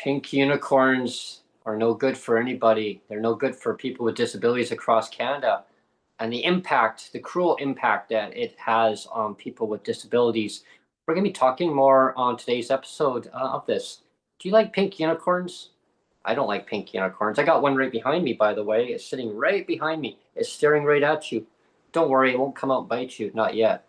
Pink unicorns are no good for anybody. They're no good for people with disabilities across Canada. And the impact, the cruel impact that it has on people with disabilities. We're going to be talking more on today's episode of this. Do you like pink unicorns? I don't like pink unicorns. I got one right behind me, by the way. It's sitting right behind me. It's staring right at you. Don't worry, it won't come out and bite you. Not yet.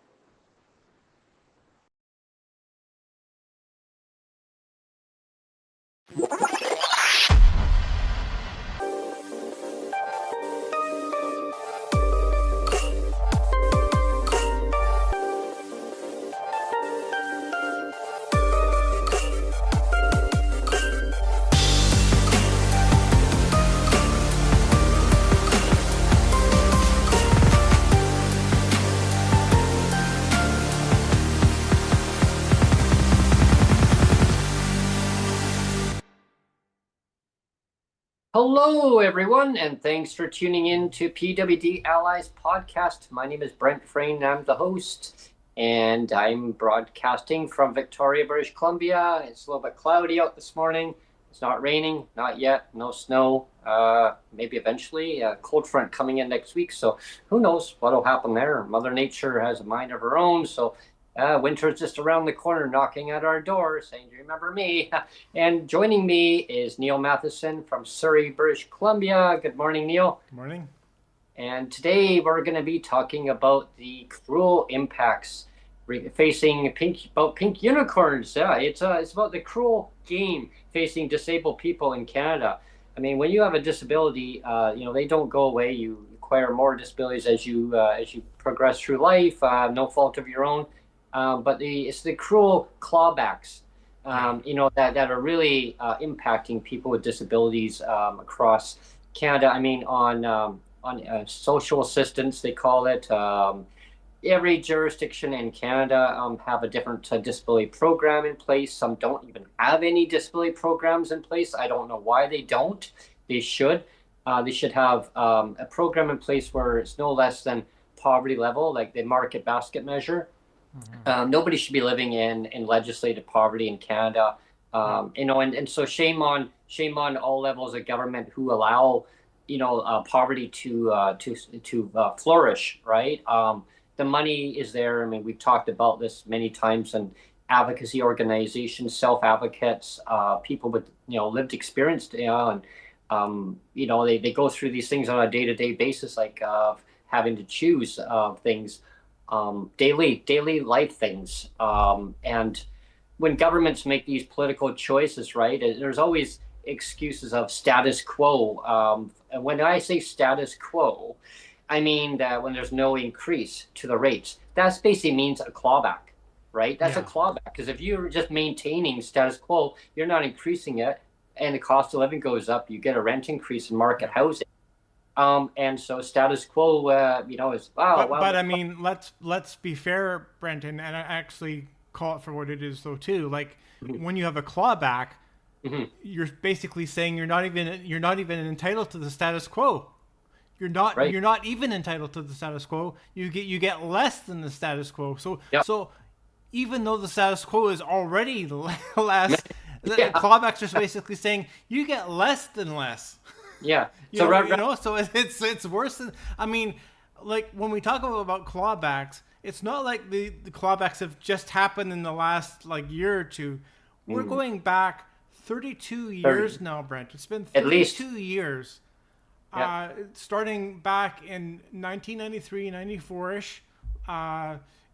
Hello, everyone, and thanks for tuning in to PWD Allies podcast. My name is Brent Frayne, I'm the host, and I'm broadcasting from Victoria, British Columbia. It's a little bit cloudy out this morning. It's not raining, not yet, no snow, maybe eventually. A cold front coming in next week, so who knows what will happen there. Mother Nature has a mind of her own, so winter's just around the corner, knocking at our door, saying, "Do you remember me?" And joining me is Neil Matheson from Surrey, British Columbia. Good morning, Neil. Good morning. And today we're going to be talking about the cruel impacts facing pink unicorns. Yeah, it's about the cruel game facing disabled people in Canada. I mean, when you have a disability, they don't go away. You acquire more disabilities as you progress through life, no fault of your own. But it's the cruel clawbacks, that are really impacting people with disabilities across Canada. I mean, on social assistance, they call it. Every jurisdiction in Canada have a different disability program in place. Some don't even have any disability programs in place. I don't know why they don't. They should. They should have a program in place where it's no less than poverty level, like the market basket measure. Mm-hmm. Nobody should be living in legislated poverty in Canada, and so shame on all levels of government who allow, poverty to flourish, right? The money is there. I mean, we've talked about this many times, and advocacy organizations, self-advocates, people with lived experience, and they go through these things on a day-to-day basis, like having to choose things. Daily life things. And when governments make these political choices, right, there's always excuses of status quo. And when I say status quo, I mean that when there's no increase to the rates, that basically means a clawback, right? That's a clawback, because if you're just maintaining status quo, you're not increasing it, and the cost of living goes up, you get a rent increase in market housing. And so status quo, is wow. But I mean, let's be fair, Brenton, and I actually call it for what it is, though, too. Like, mm-hmm. when you have a clawback, mm-hmm. you're basically saying you're not even entitled to the status quo. You're not even entitled to the status quo. You get less than the status quo. So even though the status quo is already less, the clawbacks are basically saying you get less than less. Yeah. So it's worse than, I mean, like when we talk about clawbacks, it's not like the clawbacks have just happened in the last year or two. We're going back 32 years now, Brent. It's been 32 years. Yeah. Starting back in 1993, 94-ish.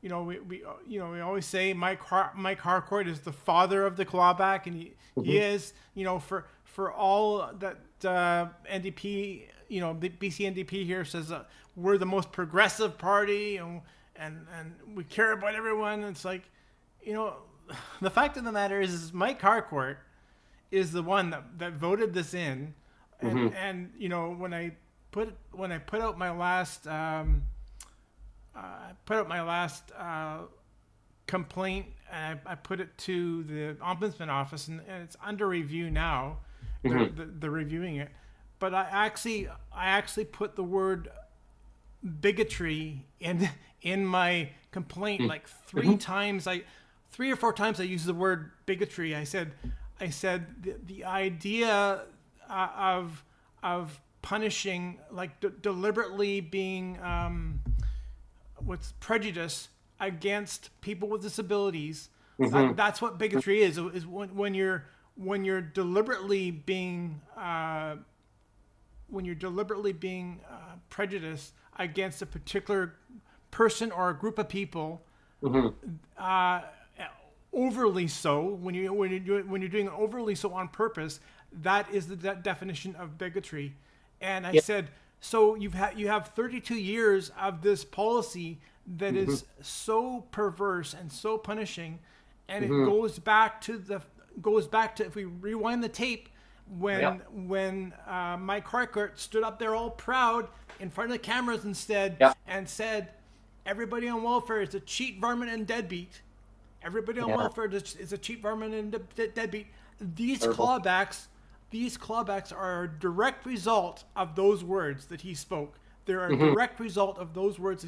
We always say Mike Harcourt is the father of the clawback, and he is, for all that NDP, the BC NDP here says we're the most progressive party and we care about everyone. It's like, the fact of the matter is Mike Harcourt is the one that voted this in, and when I put out my last complaint, and I put it to the Ombudsman office, and it's under review now. They're reviewing it, but I actually put the word bigotry in my complaint like three or four times. I used the word bigotry. I said I said the idea of punishing, like deliberately being what's prejudice against people with disabilities. That's what bigotry is when you're deliberately being prejudiced against a particular person or a group of people, overly so. When you're doing it overly so on purpose, that is the definition of bigotry. And I said, so you have 32 years of this policy that is so perverse and so punishing, and it goes back to if we rewind the tape when Mike Harcourt stood up there all proud in front of the cameras and said, everybody on welfare is a cheat, varmint, and deadbeat. Everybody on welfare is a cheat, varmint, and deadbeat. These clawbacks are a direct result of those words that he spoke. They're a direct result of those words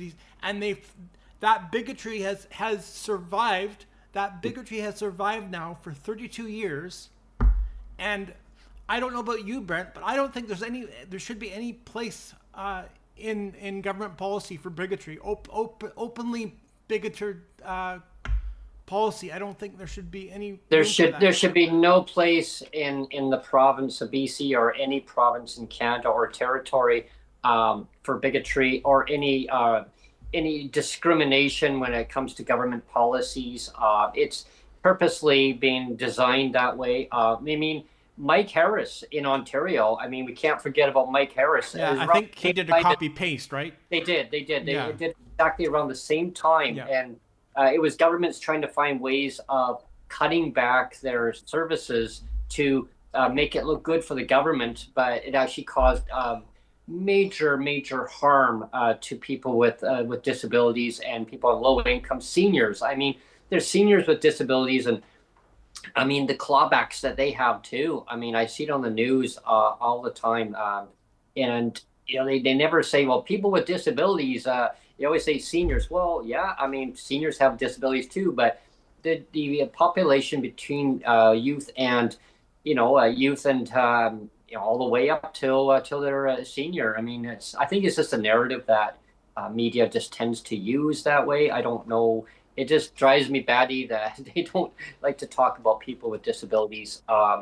that bigotry has survived. That bigotry has survived now for 32 years. And I don't know about you, Brent, but I don't think there should be any place in government policy for bigotry, openly bigoted policy. I don't think there should be any. There should be no place in the province of BC or any province in Canada or territory for bigotry or any discrimination when it comes to government policies. It's purposely being designed that way. I mean, Mike Harris in Ontario. I mean, we can't forget about Mike Harris. Yeah, I think he did a copy paste, right? They did. They did exactly around the same time, and it was governments trying to find ways of cutting back their services to make it look good for the government, but it actually caused major harm to people with disabilities and people on low income, seniors. I mean, there's seniors with disabilities, and I mean the clawbacks that they have too. I mean, I see it on the news all the time, and you know they never say, well, people with disabilities. They always say seniors. Well, yeah, I mean seniors have disabilities too, but the population between youth and all the way up till they're a senior. I mean, I think it's just a narrative that media just tends to use that way. I don't know. It just drives me batty that they don't like to talk about people with disabilities.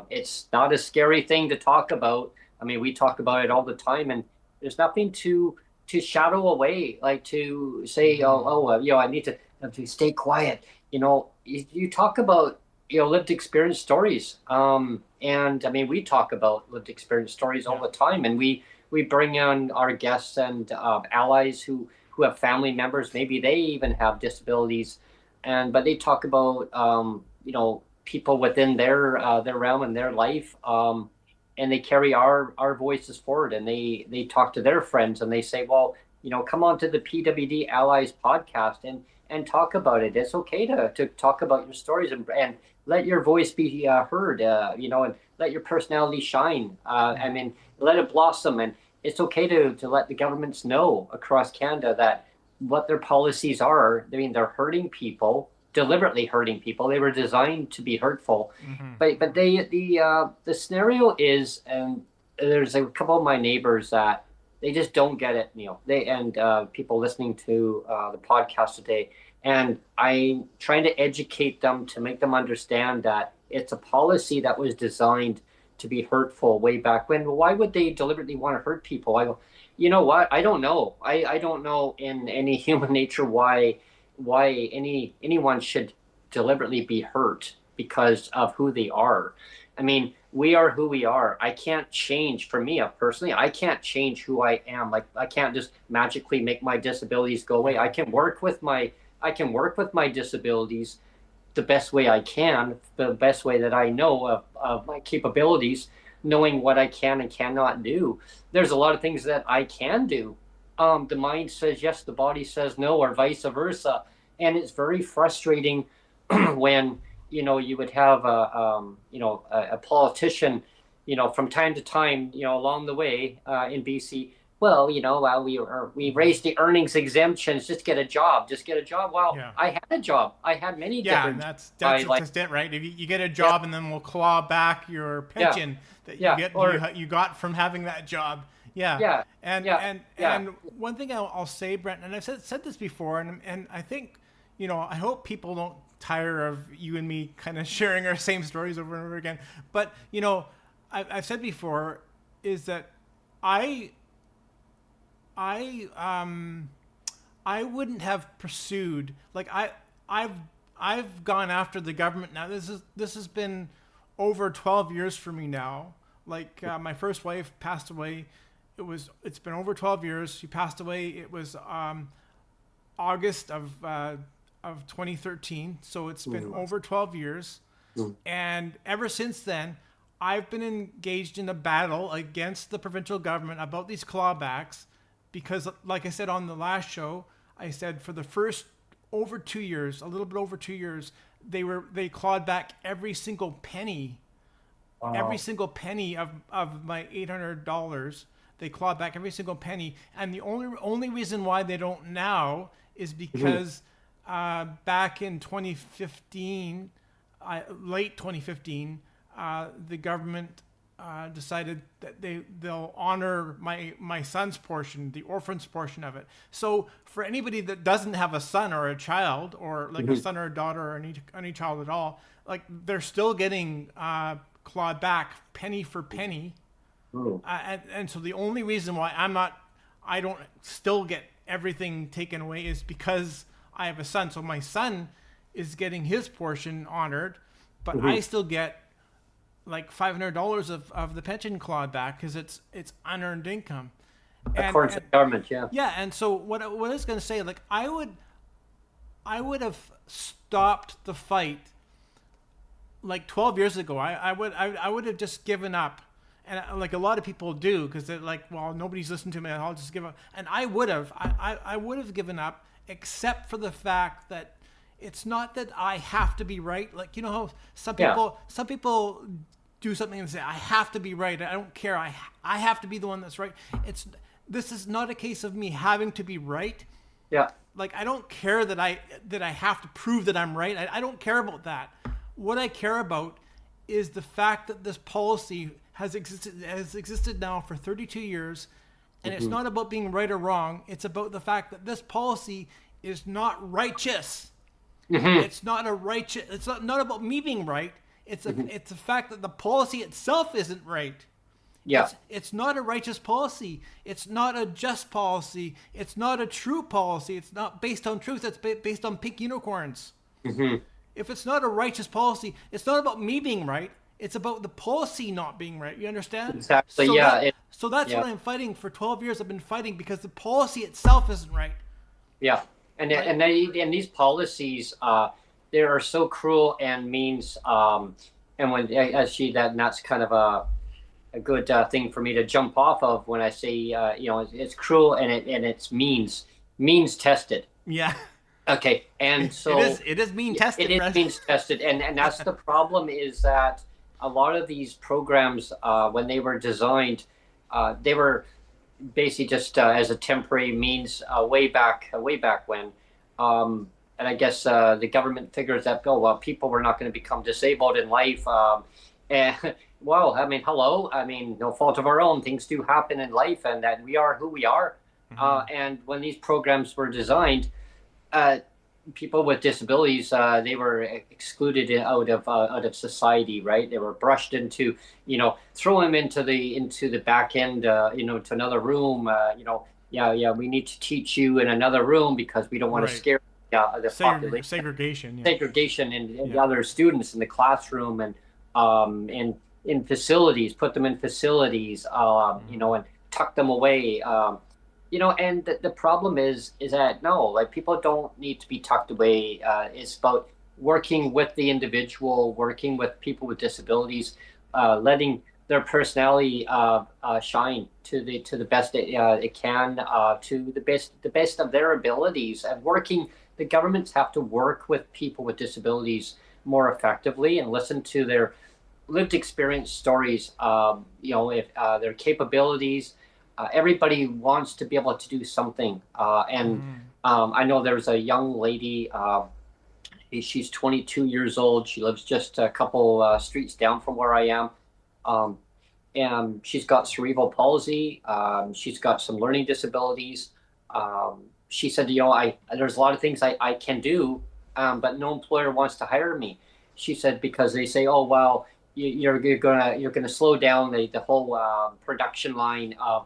It's not a scary thing to talk about. I mean, we talk about it all the time, and there's nothing to shadow away, like to say, I need to stay quiet. You talk about lived experience stories. And I mean, we talk about lived experience stories all the time, and we bring on our guests and allies who have family members. Maybe they even have disabilities, but they talk about people within their realm and their life, and they carry our voices forward, and they talk to their friends, and they say, well, come on to the PWD Allies podcast and talk about it. It's okay to talk about your stories and let your voice be heard, and let your personality shine. I mean, let it blossom. And it's okay to let the governments know across Canada that what their policies are. I mean, they're hurting people, deliberately hurting people. They were designed to be hurtful. But the scenario is, and there's a couple of my neighbors that they just don't get it, Neil. People listening to the podcast today. And I'm trying to educate them to make them understand that it's a policy that was designed to be hurtful way back when. Well, why would they deliberately want to hurt people? I go, you know what? I don't know. I don't know in any human nature why anyone should deliberately be hurt because of who they are. I mean, we are who we are. I can't change, for me personally, I can't change who I am. Like, I can't just magically make my disabilities go away. I can work with my disabilities the best way I can, the best way that I know of my capabilities, knowing what I can and cannot do. There's a lot of things that I can do. The mind says yes, the body says no, or vice versa. And it's very frustrating when, you would have a politician, from time to time, along the way in BC, well, we raised the earnings exemptions, just get a job, just get a job. Well, Yeah. I had a job. I had many Yeah, different and jobs. that's Like, just it, right? If you get a yeah, job, and then we'll claw back your yeah, pension that yeah, or you got from having that job. Yeah, yeah, and yeah, and yeah. and one thing I'll say, Brent, and I've said this before, and I think, I hope people don't tire of you and me kind of sharing our same stories over and over again. But I've said before is that I I um I wouldn't have pursued, like, I've I've gone after the government now. This has been over 12 years for me now. Like, my first wife passed away. It's been over 12 years. She passed away. It was August of 2013. So it's been over 12 years. And ever since then, I've been engaged in a battle against the provincial government about these clawbacks, because, like I said on the last show, I said for the first over 2 years, a little bit over 2 years, they clawed back every single penny, every single penny of my $800. They clawed back every single penny, and the only reason why they don't now is because back in 2015, late 2015, the government decided that they'll honor my son's portion, the orphan's portion of it. So for anybody that doesn't have a son or a child, or like a son or a daughter, or any child at all, like, they're still getting clawed back penny for penny. And so the only reason why I don't still get everything taken away is because I have a son. So my son is getting his portion honored, but I still get like $500 of the pension clawed back because it's unearned income. According to the government, yeah. Yeah, and so what I was going to say, like, I would have stopped the fight like 12 years ago. I would have just given up. And like a lot of people do, because they're like, well, nobody's listening to me, I'll just give up. And I would have given up, except for the fact that it's not that I have to be right. Like, how some people do something and say, I have to be right. I don't care. I have to be the one that's right. This is not a case of me having to be right. Yeah. Like, I don't care that I have to prove that I'm right. I don't care about that. What I care about is the fact that this policy has existed now for 32 years, and it's not about being right or wrong. It's about the fact that this policy is not righteous. It's not about me being right. It's the fact that the policy itself isn't right. Yeah. It's not a righteous policy. It's not a just policy. It's not a true policy. It's not based on truth. It's based on pink unicorns. If it's not a righteous policy, it's not about me being right. It's about the policy not being right. You understand? Exactly. So that's what I'm fighting for 12 years. I've been fighting because the policy itself isn't right. Yeah. And these policies, they are so cruel and means. And that's kind of a good thing for me to jump off of when I say, it's cruel and it's means tested. Yeah. Okay. And so it is mean tested. It is means tested, and that's the problem, is that a lot of these programs, when they were designed, they were basically just as a temporary means way back when. And I guess the government figures that, people were not going to become disabled in life. And well, I mean, hello. I mean, no fault of our own. Things do happen in life, and that we are who we are. And when these programs were designed, people with disabilities, they were excluded out of society, right? They were brushed into, throw them into the back end, to another room. We need to teach you in another room because we don't want to scare the population. Segregation and the other students in the classroom, and in facilities, put them in facilities, and tuck them away. And the problem is that, no, like, people don't need to be tucked away. It's about working with the individual, working with people with disabilities, letting their personality shine to the best it can, to the best of their abilities, and working. The governments have to work with people with disabilities more effectively and listen to their lived experience stories. If their capabilities. everybody wants to be able to do something. I know there's a young lady. She's 22 years old. She lives just a couple streets down from where I am. Um, and she's got cerebral palsy. She's got some learning disabilities. She said, there's a lot of things I can do, but no employer wants to hire me. She said because they say, oh well, you're gonna slow down the whole production line of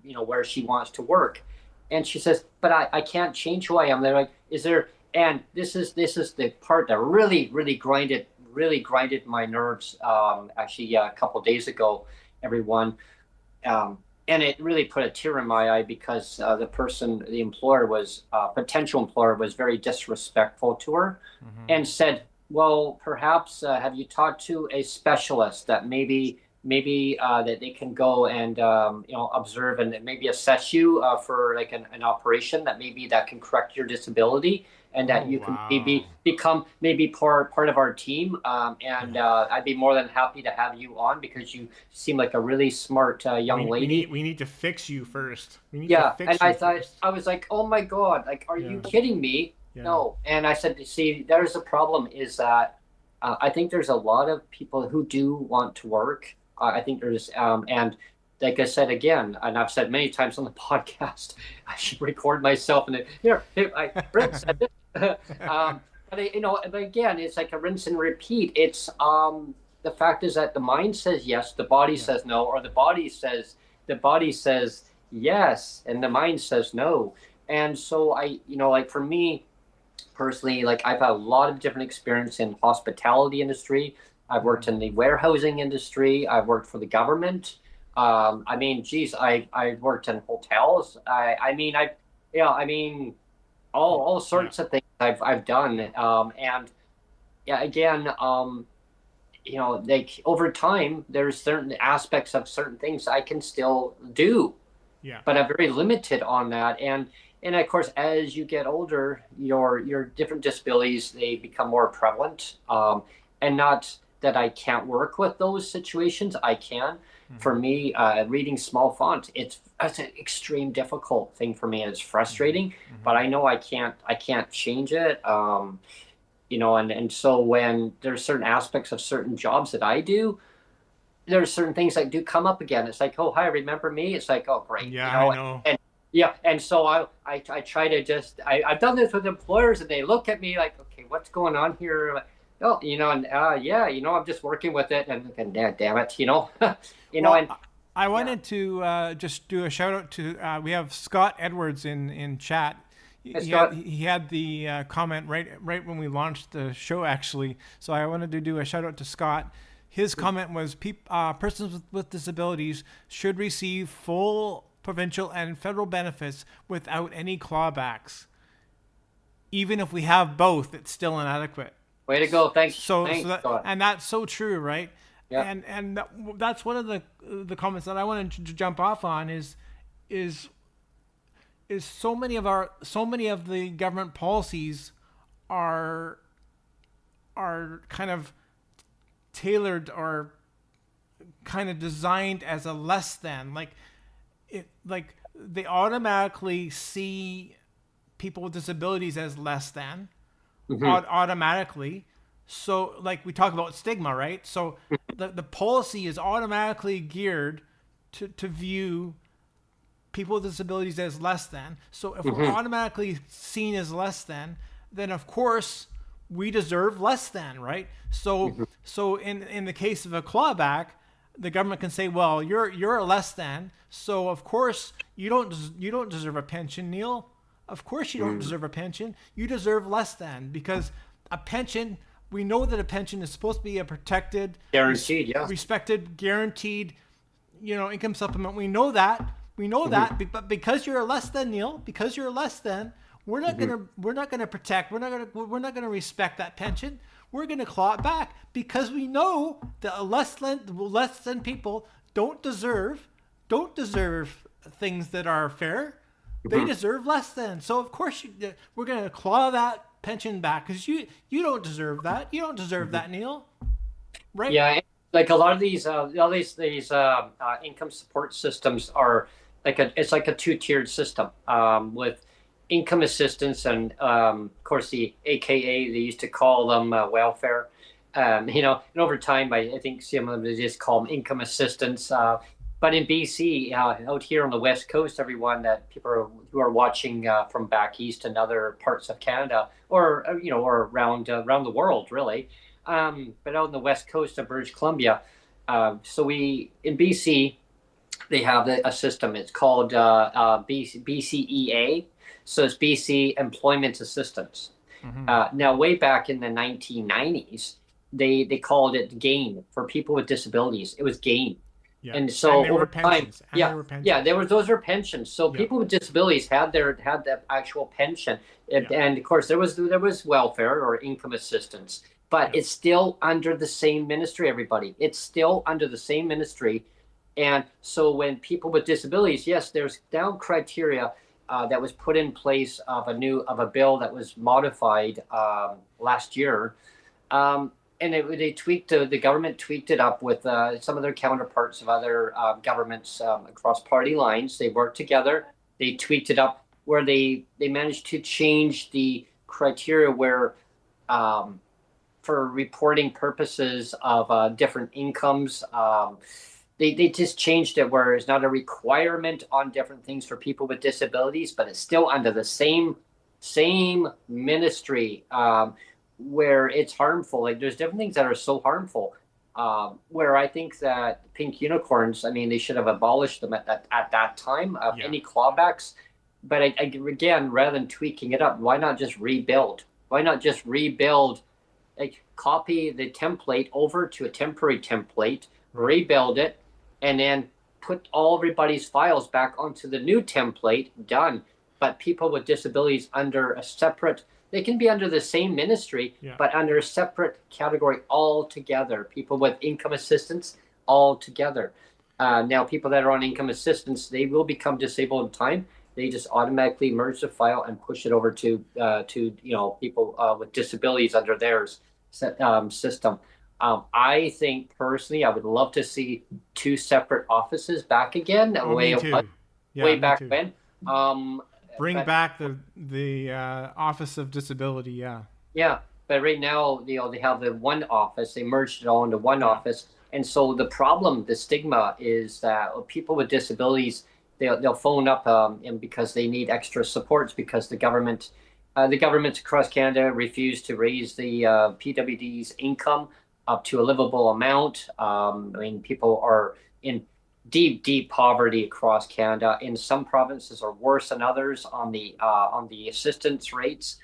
where she wants to work. And she says, but I can't change who I am. They're like, is there? And this is the part that really grinded my nerves. Actually, a couple of days ago, everyone, and it really put a tear in my eye because the potential employer was very disrespectful to her, and said, well, perhaps have you talked to a specialist that maybe that they can go and observe and maybe assess you for like an operation that can correct your disability, and that you can become part of our team. I'd be more than happy to have you on because you seem like a really smart young lady. We need to fix you first. I was like, oh my God, like, are you kidding me? Yeah. No. And I said, see, there's a problem is that I think there's a lot of people who do want to work. I think there's, and like I said again, and I've said many times on the podcast, I should record myself and Brent said it. But again, it's like a rinse and repeat. It's the fact is that the mind says yes, the body says no, or the body says yes, and the mind says no. And so like for me personally, like I've had a lot of different experience in hospitality industry. I've worked in the warehousing industry. I've worked for the government. I worked in hotels. All sorts of things I've done. Like over time, there's certain aspects of certain things I can still do. Yeah. But I'm very limited on that. And of course, as you get older, your different disabilities, they become more prevalent. And not that I can't work with those situations. I can. Mm-hmm. For me, reading small font, it's an extreme difficult thing for me, and it's frustrating. Mm-hmm. But I know I can't change it. And so when there's certain aspects of certain jobs that I do, there's certain things that do come up again. It's like, oh, hi, remember me? It's like, oh, great. Yeah, I know. And so I try to just I've done this with employers, and they look at me like, okay, what's going on here? Oh, I'm just working with it, and damn it, I wanted to just do a shout out to we have Scott Edwards in chat. He had the comment right when we launched the show, actually. So I wanted to do a shout out to Scott. His comment was persons with disabilities should receive full provincial and federal benefits without any clawbacks. Even if we have both, it's still inadequate. Way to go! Thanks. And that's so true, right? Yeah. And that's one of the comments that I wanted to jump off on is so many of the government policies are kind of tailored or kind of designed as a less than, like they automatically see people with disabilities as less than. Mm-hmm. Automatically. So like we talk about stigma, right? So the policy is automatically geared to view people with disabilities as less than. So if we're automatically seen as less than, then of course we deserve less than, right? So in the case of a clawback, the government can say, well, you're a less than, so of course you don't deserve a pension, Neil. Of course you don't deserve a pension. You deserve less than, because a pension, we know that a pension is supposed to be a protected, guaranteed, respected, guaranteed, income supplement. We know that, but because you're a less than, Neil, because you're a less than, we're not gonna protect, we're not gonna respect that pension. We're gonna claw it back because we know that less than people don't deserve things that are fair. They deserve less than. So of course we're going to claw that pension back because you don't deserve that. You don't deserve that, Neil. Right? Yeah, like a lot of these income support systems are it's like a two-tiered system with income assistance and of course the AKA they used to call them welfare. And over time I think some of them they just call them income assistance. But in BC, out here on the West Coast, everyone that who are watching from back east and other parts of Canada, or around the world, really, but out on the West Coast of British Columbia. So we in BC, they have a system. It's called BCEA, so it's BC Employment Assistance. Now, way back in the 1990s, they called it GAIN for people with disabilities. It was GAIN. Yeah. And so over time, those were pensions. So people with disabilities had the actual pension, and of course there was welfare or income assistance, but it's still under the same ministry. Everybody, it's still under the same ministry, and so when people with disabilities, yes, there's now criteria that was put in place of a bill that was modified last year. And the government tweaked it up with some of their counterparts of other governments across party lines. They worked together. They tweaked it up where they managed to change the criteria where, for reporting purposes of different incomes, they just changed it where it's not a requirement on different things for people with disabilities, but it's still under the same ministry. Where it's harmful. Like there's different things that are so harmful. Where I think that pink unicorns, I mean, they should have abolished them at that time of any clawbacks. But again, rather than tweaking it up, why not just rebuild? Why not just rebuild? Like copy the template over to a temporary template, rebuild it, and then put everybody's files back onto the new template. Done. But people with disabilities under a separate. They can be under the same ministry, but under a separate category altogether. People with income assistance altogether. Now, people that are on income assistance, they will become disabled in time. They just automatically merge the file and push it over to people with disabilities under their system. I think personally, I would love to see two separate offices back again. Way back when. Bring back the Office of Disability, Yeah, but right now, they have the one office. They merged it all into one office, and so the stigma is that people with disabilities they'll phone up and because they need extra supports because the governments across Canada refuse to raise the PWD's income up to a livable amount. I mean, people are in deep poverty across Canada. In some provinces are worse than others on the assistance rates.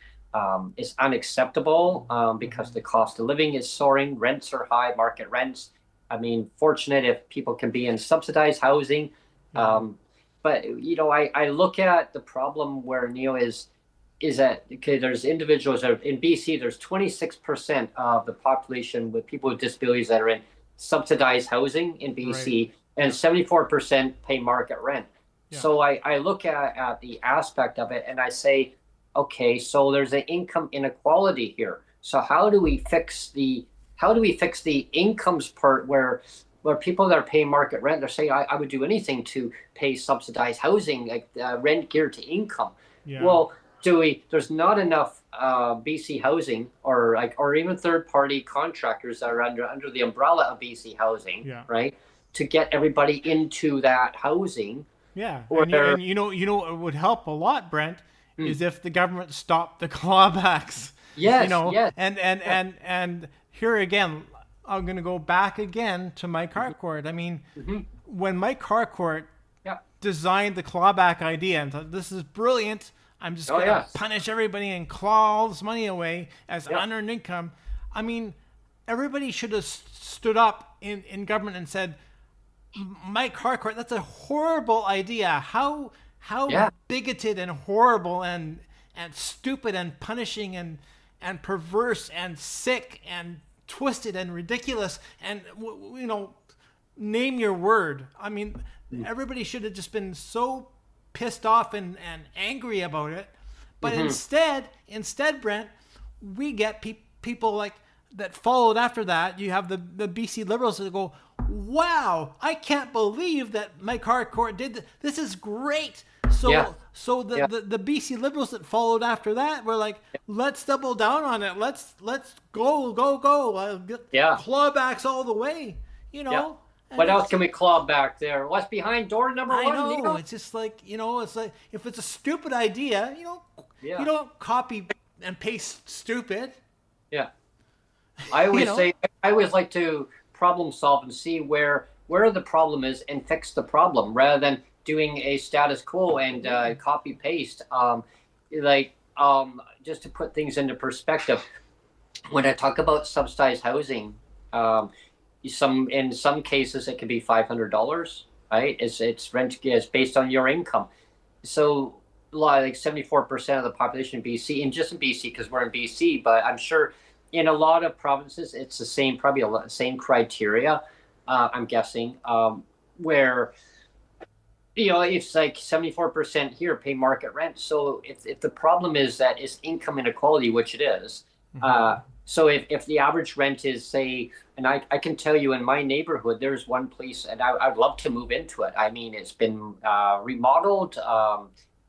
It's unacceptable because the cost of living is soaring. Rents are high, market rents. I mean, fortunate if people can be in subsidized housing. But I look at the problem where is that there's individuals that in BC, there's 26% of the population with people with disabilities that are in subsidized housing in BC. Right. And 74% pay market rent. Yeah. So I look at the aspect of it and I say, okay, so there's an income inequality here. So how do we fix the incomes part where people that are paying market rent, they're saying I would do anything to pay subsidized housing, like rent geared to income. Yeah. Well, there's not enough BC housing or even third party contractors that are under the umbrella of BC housing, right? To get everybody into that housing. Yeah, and you know it would help a lot, Brent, is if the government stopped the clawbacks. Yes, yes. And here again, I'm going to go back again to Mike Harcourt. I mean, when Mike Harcourt designed the clawback idea and thought, this is brilliant, I'm just going to punish everybody and claw all this money away as unearned income. I mean, everybody should have stood up in government and said, Mike Harcourt, that's a horrible idea. How bigoted and horrible and stupid and punishing and perverse and sick and twisted and ridiculous and name your word. I mean, everybody should have just been so pissed off and angry about it. But instead, Brent, we get people like that followed after that. You have the BC Liberals that go, wow, I can't believe that Mike Harcourt did this is great. So Yeah. so Yeah. the BC Liberals that followed after that were like, let's double down on it. Let's go. Get Yeah. clawbacks all the way, Yeah. And What else it's can we claw back there? What's behind door number I one, know Neil? it's just like it's like if it's a stupid idea, you Yeah. don't copy and paste stupid. Yeah. I You always know, say I always like to problem solve and see where the problem is and fix the problem rather than doing a status quo and copy paste. Like just to put things into perspective, when I talk about subsidized housing, in some cases it can be $500. Right? It's rent is based on your income. So like 74% of the population in BC, and just in BC because we're in BC, but I'm sure in a lot of provinces it's the same, probably same criteria. I'm guessing where it's like 74% here pay market rent. So if the problem is that it's income inequality, which it is, so if the average rent is say, and I can tell you in my neighborhood, there's one place, and I'd love to move into it. I mean, it's been remodeled,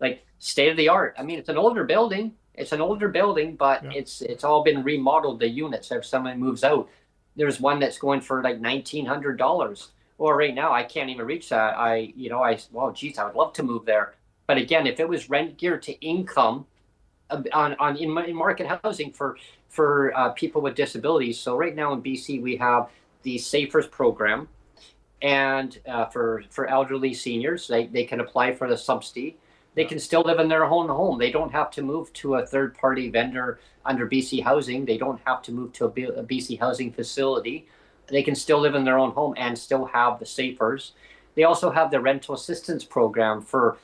like state of the art. I mean, it's an older building. But yeah. it's all been remodeled. The units, if someone moves out, there's one that's going for like $1,900. Well, right now I can't even reach that. Well, geez, I would love to move there. But again, if it was rent geared to income, in market housing for people with disabilities. So right now in BC we have the Safers program, and for elderly seniors, they can apply for the subsidy. They can still live in their own home. They don't have to move to a third party vendor under BC Housing. They don't have to move to a BC Housing facility. They can still live in their own home and still have the Safers. They also have the rental assistance program for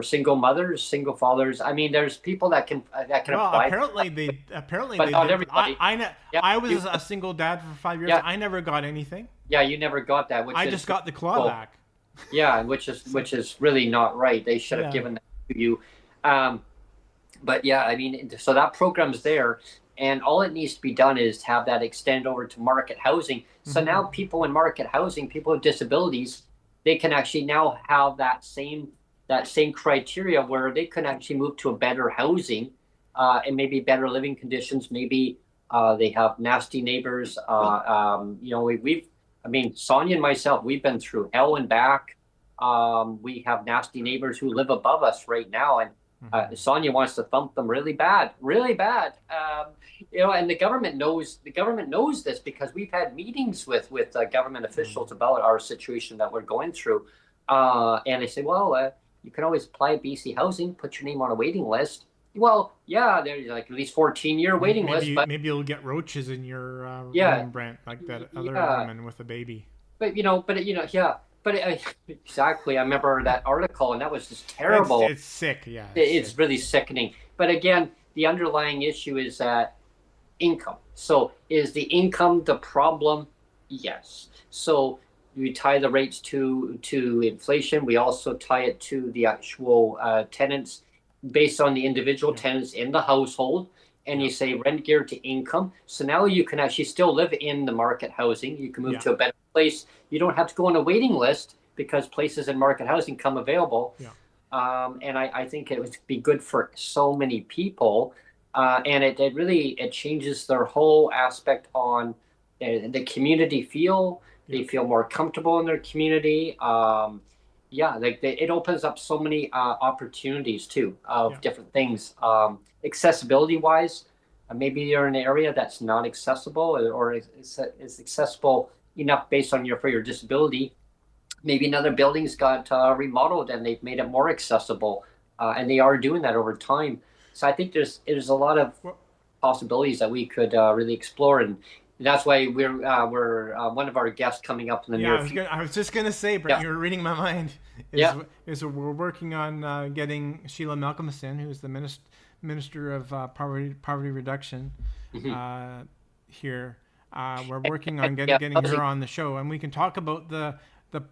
single mothers, single fathers. I mean, there's people that can Well, apply. apparently But they not did. everybody. Yeah, I was a single dad for 5 years. yeah, I never got anything. yeah. You never got that, I just got the clawback. yeah, which is really not right. They should have Yeah. given that to you. Um, but yeah, I mean, so that program's there, and all it needs to be done is have that extend over to market housing. So now people in market housing, people with disabilities, they can actually now have that same criteria where they can actually move to a better housing, and maybe better living conditions. Maybe they have nasty neighbors. I mean, Sonjia and myself, we've been through hell and back. We have nasty neighbors who live above us right now, and Sonjia wants to thump them really bad, really bad. And the government knows this because we've had meetings with government officials about our situation that we're going through, and they say, well, you can always apply BC Housing, put your name on a waiting list. Well, yeah, there's like at least 14-year waiting list, but Maybe you'll get roaches in your yeah, room, Brent, like that other yeah, woman with a baby. yeah, exactly. I remember that article, and that was just It's terrible. it's sick, yeah. It's really sickening. But again, the underlying issue is income. So is the income the problem? Yes. So we tie the rates to inflation. We also tie it to the actual tenants based on the individual tenants in the household. And you say rent geared to income. So now you can actually still live in the market housing. You can move to a better place. You don't have to go on a waiting list because places in market housing come available. Yeah. And I think it would be good for so many people. And it really changes their whole aspect on the community feel. They feel more comfortable in their community. It opens up so many opportunities too of different things. Accessibility wise, maybe you're in an area that's not accessible or is accessible enough based on for your disability. Maybe another building's got remodeled and they've made it more accessible, and they are doing that over time. So I think there's a lot of possibilities that we could really explore, and that's why we're one of our guests coming up in the near future. I was just gonna say, Brent, you were reading my mind. Is we're working on getting Sheila Malcolmson, who's the Minister of Poverty Reduction, here. We're working on getting her on the show, and we can talk about the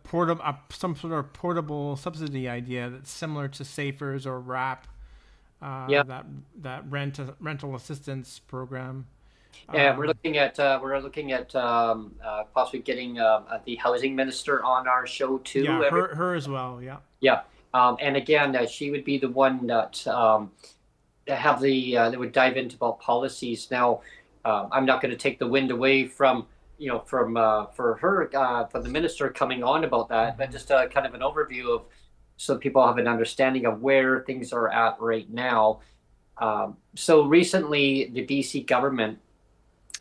portable some sort of portable subsidy idea that's similar to Safers or RAP, that rental assistance program. And we're looking at possibly getting the housing minister on our show too. Yeah, her as well. Yeah. Yeah, and again, she would be the one that that would dive into about policies. Now, I'm not going to take the wind away from for her for the minister coming on about that, but just kind of an overview of so people have an understanding of where things are at right now. So recently, the BC government,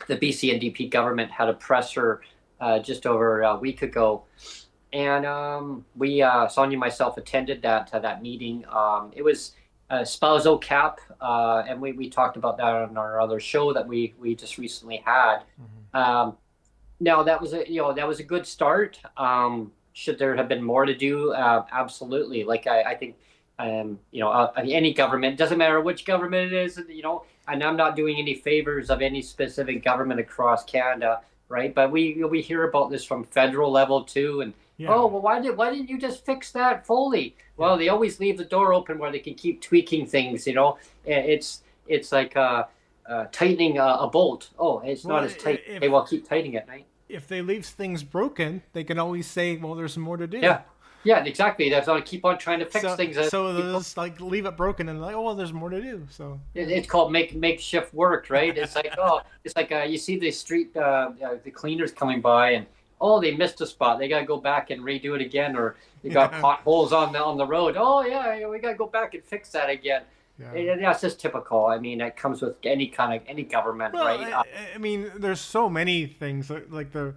the BC NDP government, had a presser just over a week ago, and Sonjia and myself attended that meeting. It was spousal cap, and we talked about that on our other show that we just recently had. Now that was a good start. Should there have been more to do? Absolutely. Like I think any government, doesn't matter which government it is, and I'm not doing any favors of any specific government across Canada, right? But we hear about this from federal level too, and oh, well, why didn't you just fix that fully? Well, they always leave the door open where they can keep tweaking things. It's like tightening a bolt. Oh, it's not as tight. Okay, well, keep tightening it, right? If they leave things broken, they can always say, well, there's more to do. Yeah, exactly. That's why I keep on trying to fix things. So just like leave it broken and like, oh, well, there's more to do. So it's called makeshift work, right? It's like you see the street the cleaners coming by and they missed a spot. They got to go back and redo it again, or they got potholes on the road. Oh yeah, we got to go back and fix that again. Yeah. That's just typical. I mean, it comes with any government, right? I mean, there's so many things like the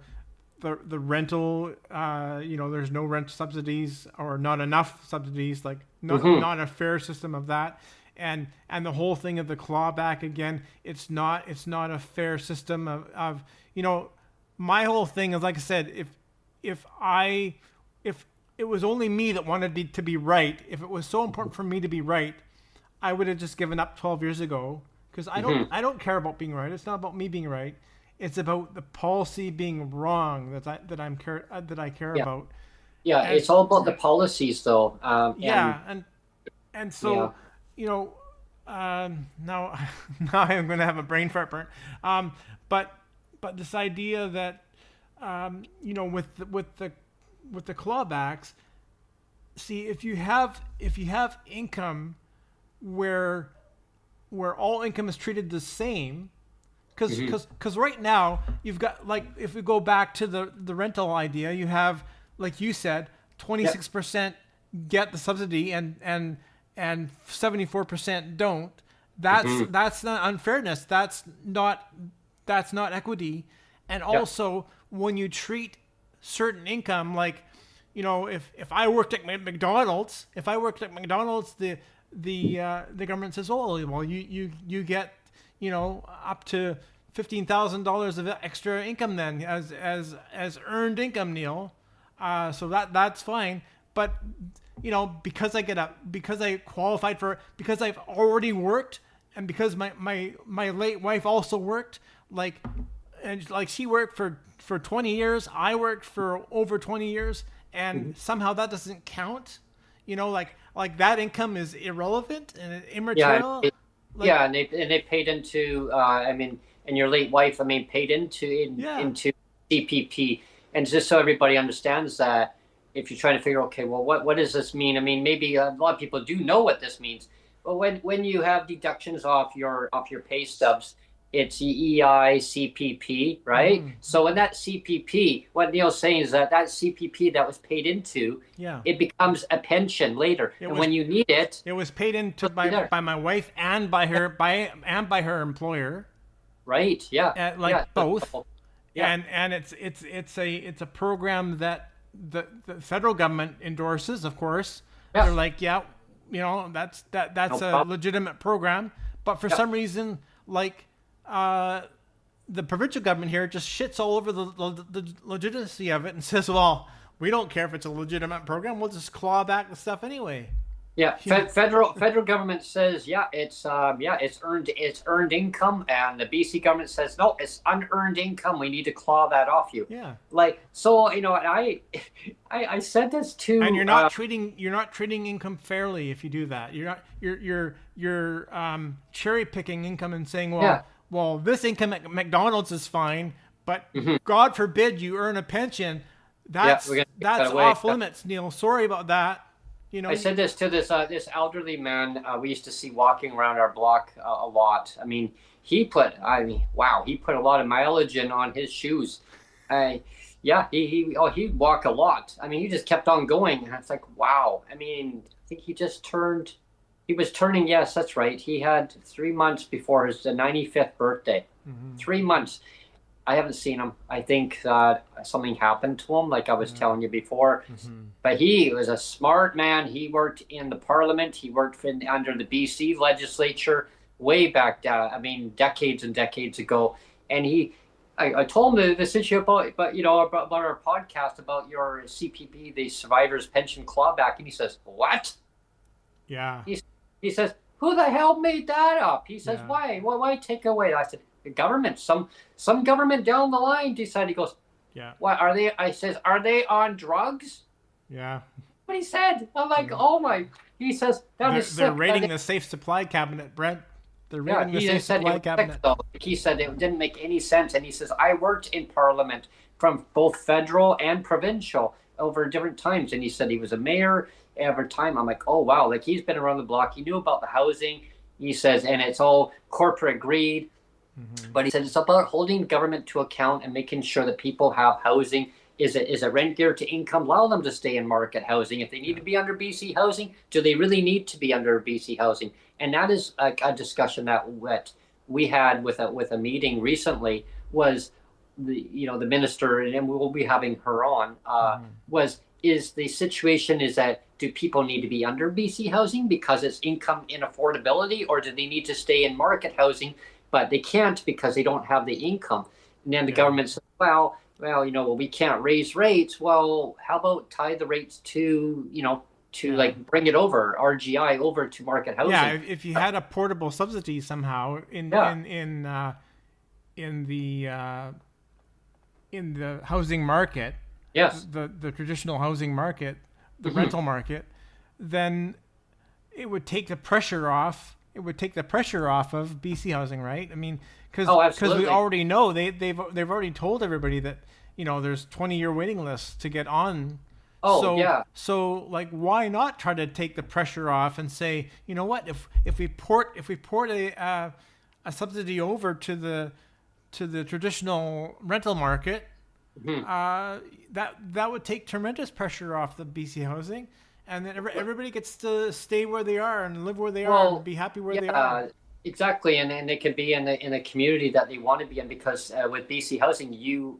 rental. There's no rent subsidies or not enough subsidies. Like not a fair system of that, and the whole thing of the clawback again. It's not a fair system of my whole thing is, like I said, if it was only me that wanted to be right, if it was so important for me to be right, I would have just given up 12 years ago, because I don't care about being right. It's not about me being right. It's about the policy being wrong that I care about. Yeah, it's all about the policies, though. So now I'm going to have a brain fart burn. But this idea that with the clawbacks, see, if you have income where all income is treated the same, because right now you've got, like, if we go back to the rental idea, you have, like you said, 26% get the subsidy and 74% don't. That's not unfairness. That's not equity. And also, when you treat certain income, like, if I worked at McDonald's, the government says, oh, well, you get, up to $15,000 of extra income then as earned income, Neil. So that's fine. But because I qualified for, because I've already worked, and because my late wife also worked, like she worked for 20 years, I worked for over 20 years, and somehow that doesn't count. Like that income is irrelevant and immaterial. And they paid into and your late wife, paid into CPP. And just so everybody understands that, if you're trying to figure, okay, well, what does this mean? Maybe a lot of people do know what this means, but when you have deductions off your pay stubs, it's EI CPP, right? So in that CPP, what Neil's saying is that CPP that was paid into, it becomes a pension later, and when you need it, it was paid into by my wife and by her employer, right? Both. And it's a program that the federal government endorses, of course. They're like, that's a legitimate program, but for some reason, like, the provincial government here just shits all over the legitimacy of it and says, well, we don't care if it's a legitimate program, we'll just claw back the stuff anyway. Federal government says it's earned income, and the BC government says no, it's unearned income. We need to claw that off you. I said this too. And you're not treating income fairly if you do that. You're cherry picking income and saying, well, this income at McDonald's is fine, but Hmm. God forbid you earn a pension. Yeah, we're gonna take That's that away. off limits, Neil. Sorry about that. You know, I said this to this elderly man we used to see walking around our block a lot. I mean, wow, he put a lot of mileage in on his shoes. I Yeah, he'd walk a lot. I mean, he just kept on going, and it's like, wow. I mean, I think he was turning. Yes, that's right. He had 3 months before his 95th birthday. 3 months. I haven't seen him. I think something happened to him, like I was telling you before. But he was a smart man. He worked in the parliament. He worked under the BC legislature way back, I mean, decades and decades ago. And I told him this issue about our podcast about your CPP, the Survivors Pension Clawback, and he says, "What?" yeah, He says, "Who the hell made that up?" He says, Yeah. Why take away?" I said, "The government, some government down the line decided." He goes, yeah, "What are they?" I says, "Are they on drugs?" yeah. What he said. I'm like, "Oh my." He says, "That is They're sick." raiding the safe supply cabinet, Brent. They're Yeah, raiding the he safe just said it supply was cabinet. sick, though. He said it didn't make any sense, and he says, "I worked in Parliament from both federal and provincial over different times," and he said he was a mayor every time. I'm like, "Oh wow!" Like, he's been around the block. He knew about the housing. He says, and it's all corporate greed. But he said it's about holding government to account and making sure that people have housing. Is it rent geared to income? Allow them to stay in market housing. If they need to be under BC housing, do they really need to be under BC housing? And that is a discussion that we had with a meeting recently. Was the minister, and we will be having her on. Is the situation is that, do people need to be under BC housing because it's income inaffordability, or do they need to stay in market housing, but they can't because they don't have the income? And then the government says, well, we can't raise rates. Well, how about tie the rates to like bring it over RGI over to market housing? Yeah, if you had a portable subsidy somehow in the housing market, Yes. the traditional housing market, the rental market, then it would take the pressure off. It would take the pressure off of BC housing, right? I mean, because we already know they've already told everybody that there's 20-year waiting lists to get on. So like, why not try to take the pressure off and say, you know what, if we port a subsidy over to the traditional rental market, that would take tremendous pressure off the BC housing, and then everybody gets to stay where they are and live where they are and be happy where they are. Exactly, and they can be in a community that they want to be in, because with BC housing, you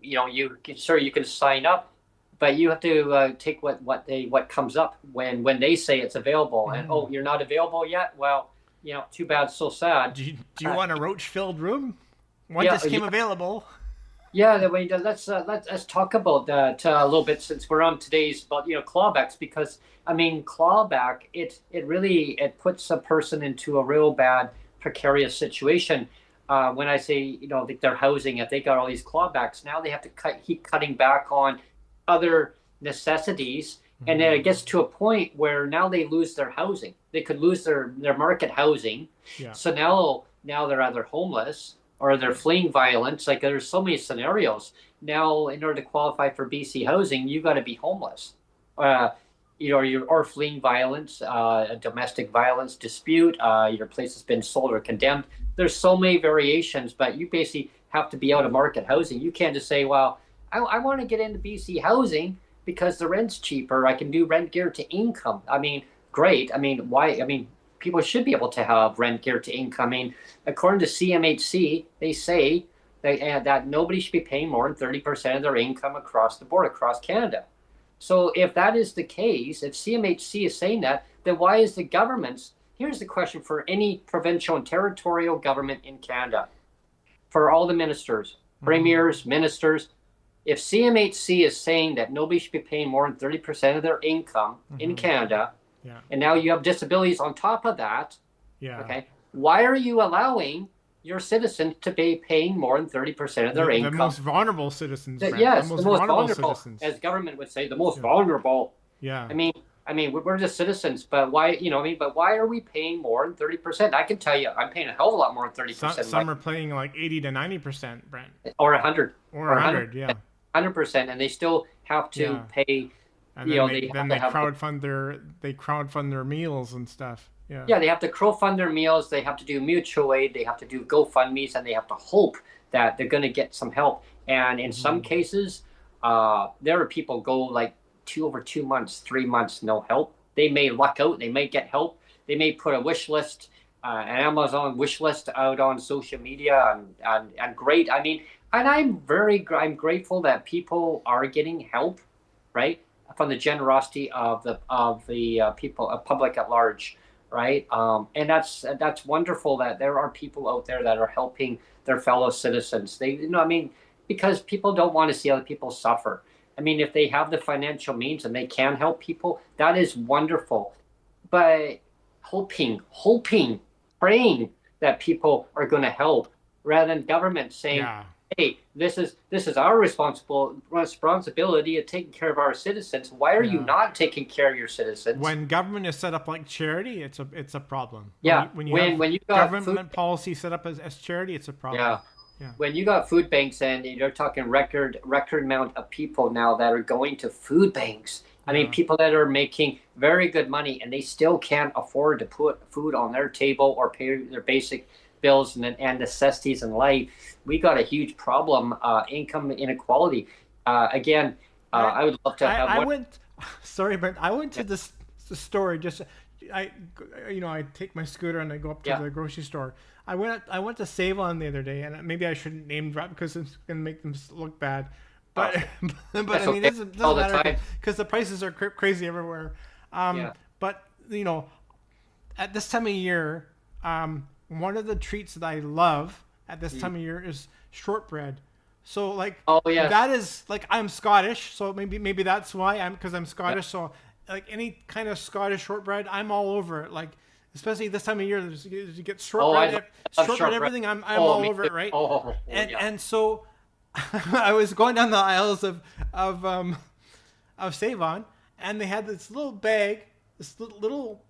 can sign up, but you have to take what comes up when they say it's available, and you're not available yet. Well, too bad, so sad. Do you want a roach-filled room? One just came available. Yeah, let's talk about that a little bit, since we're on today's about clawbacks, because I mean, clawback, it really puts a person into a real bad precarious situation. When I say their housing, if they got all these clawbacks, now they have to keep cutting back on other necessities, and then it gets to a point where now they lose their housing. They could lose their market housing. So now they're either homeless or they're fleeing violence. Like, there's so many scenarios. Now, in order to qualify for BC housing, you got to be homeless, or fleeing violence, a domestic violence dispute, your place has been sold or condemned. There's so many variations, but you basically have to be out of market housing. You can't just say, well, I want to get into BC housing because the rent's cheaper. I can do rent geared to income. I mean, great. I mean, why? I mean, people should be able to have rent geared to income. I mean, according to CMHC, they say that nobody should be paying more than 30% of their income across the board, across Canada. So if that is the case, if CMHC is saying that, then why is the government's? Here's the question for any provincial and territorial government in Canada, for all the ministers, premiers, ministers. If CMHC is saying that nobody should be paying more than 30% of their income in Canada, and now you have disabilities on top of that, okay, why are you allowing your citizens to be paying more than 30% of their income? The most vulnerable citizens. Yes, the most vulnerable, citizens. As government would say, the most vulnerable. Yeah. I mean, I mean, we're just citizens, but why, I mean, but why are we paying more than 30%? I can tell you, I'm paying a hell of a lot more than 30%. Some are paying like 80 to 90%, Brent. Or 100. Or 100, yeah. 100%, and they still have to pay. And then they crowdfund their meals and stuff. Yeah. Yeah, they have to crowdfund their meals. They have to do mutual aid. They have to do GoFundMe's, and they have to hope that they're going to get some help. And in some cases, there are people go like over 2 months, 3 months, no help. They may luck out. They may get help. They may put a wish list, an Amazon wish list out on social media, and great. I mean, and I'm grateful that people are getting help, right, from the generosity of the people, public at large, right? And that's wonderful that there are people out there that are helping their fellow citizens. They, I mean, because people don't want to see other people suffer. I mean, if they have the financial means and they can help people, that is wonderful. But hoping, praying that people are going to help, rather than government saying, hey, this is our responsibility of taking care of our citizens. Why are you not taking care of your citizens? When government is set up like charity, it's a problem. Yeah. When you got government policy set up as charity, it's a problem. Yeah. When you got food banks, and you're talking record amount of people now that are going to food banks. I mean, people that are making very good money and they still can't afford to put food on their table or pay their basic bills and necessities in life. We got a huge problem, income inequality. Again, I would love to have. Sorry, Brent. I went to the store I take my scooter and I go up to the grocery store. I went to Save On the other day, and maybe I shouldn't name drop because it's gonna make them look bad. But I mean, it doesn't matter because the prices are crazy everywhere. But at this time of year, one of the treats that I love at this time of year is shortbread. So that is like, I'm Scottish, so maybe that's why because I'm Scottish. So like any kind of Scottish shortbread, I'm all over it. Like especially this time of year, you get shortbread, shortbread, everything. I'm all over it, right? And so I was going down the aisles of Save On, and they had this little bag, this little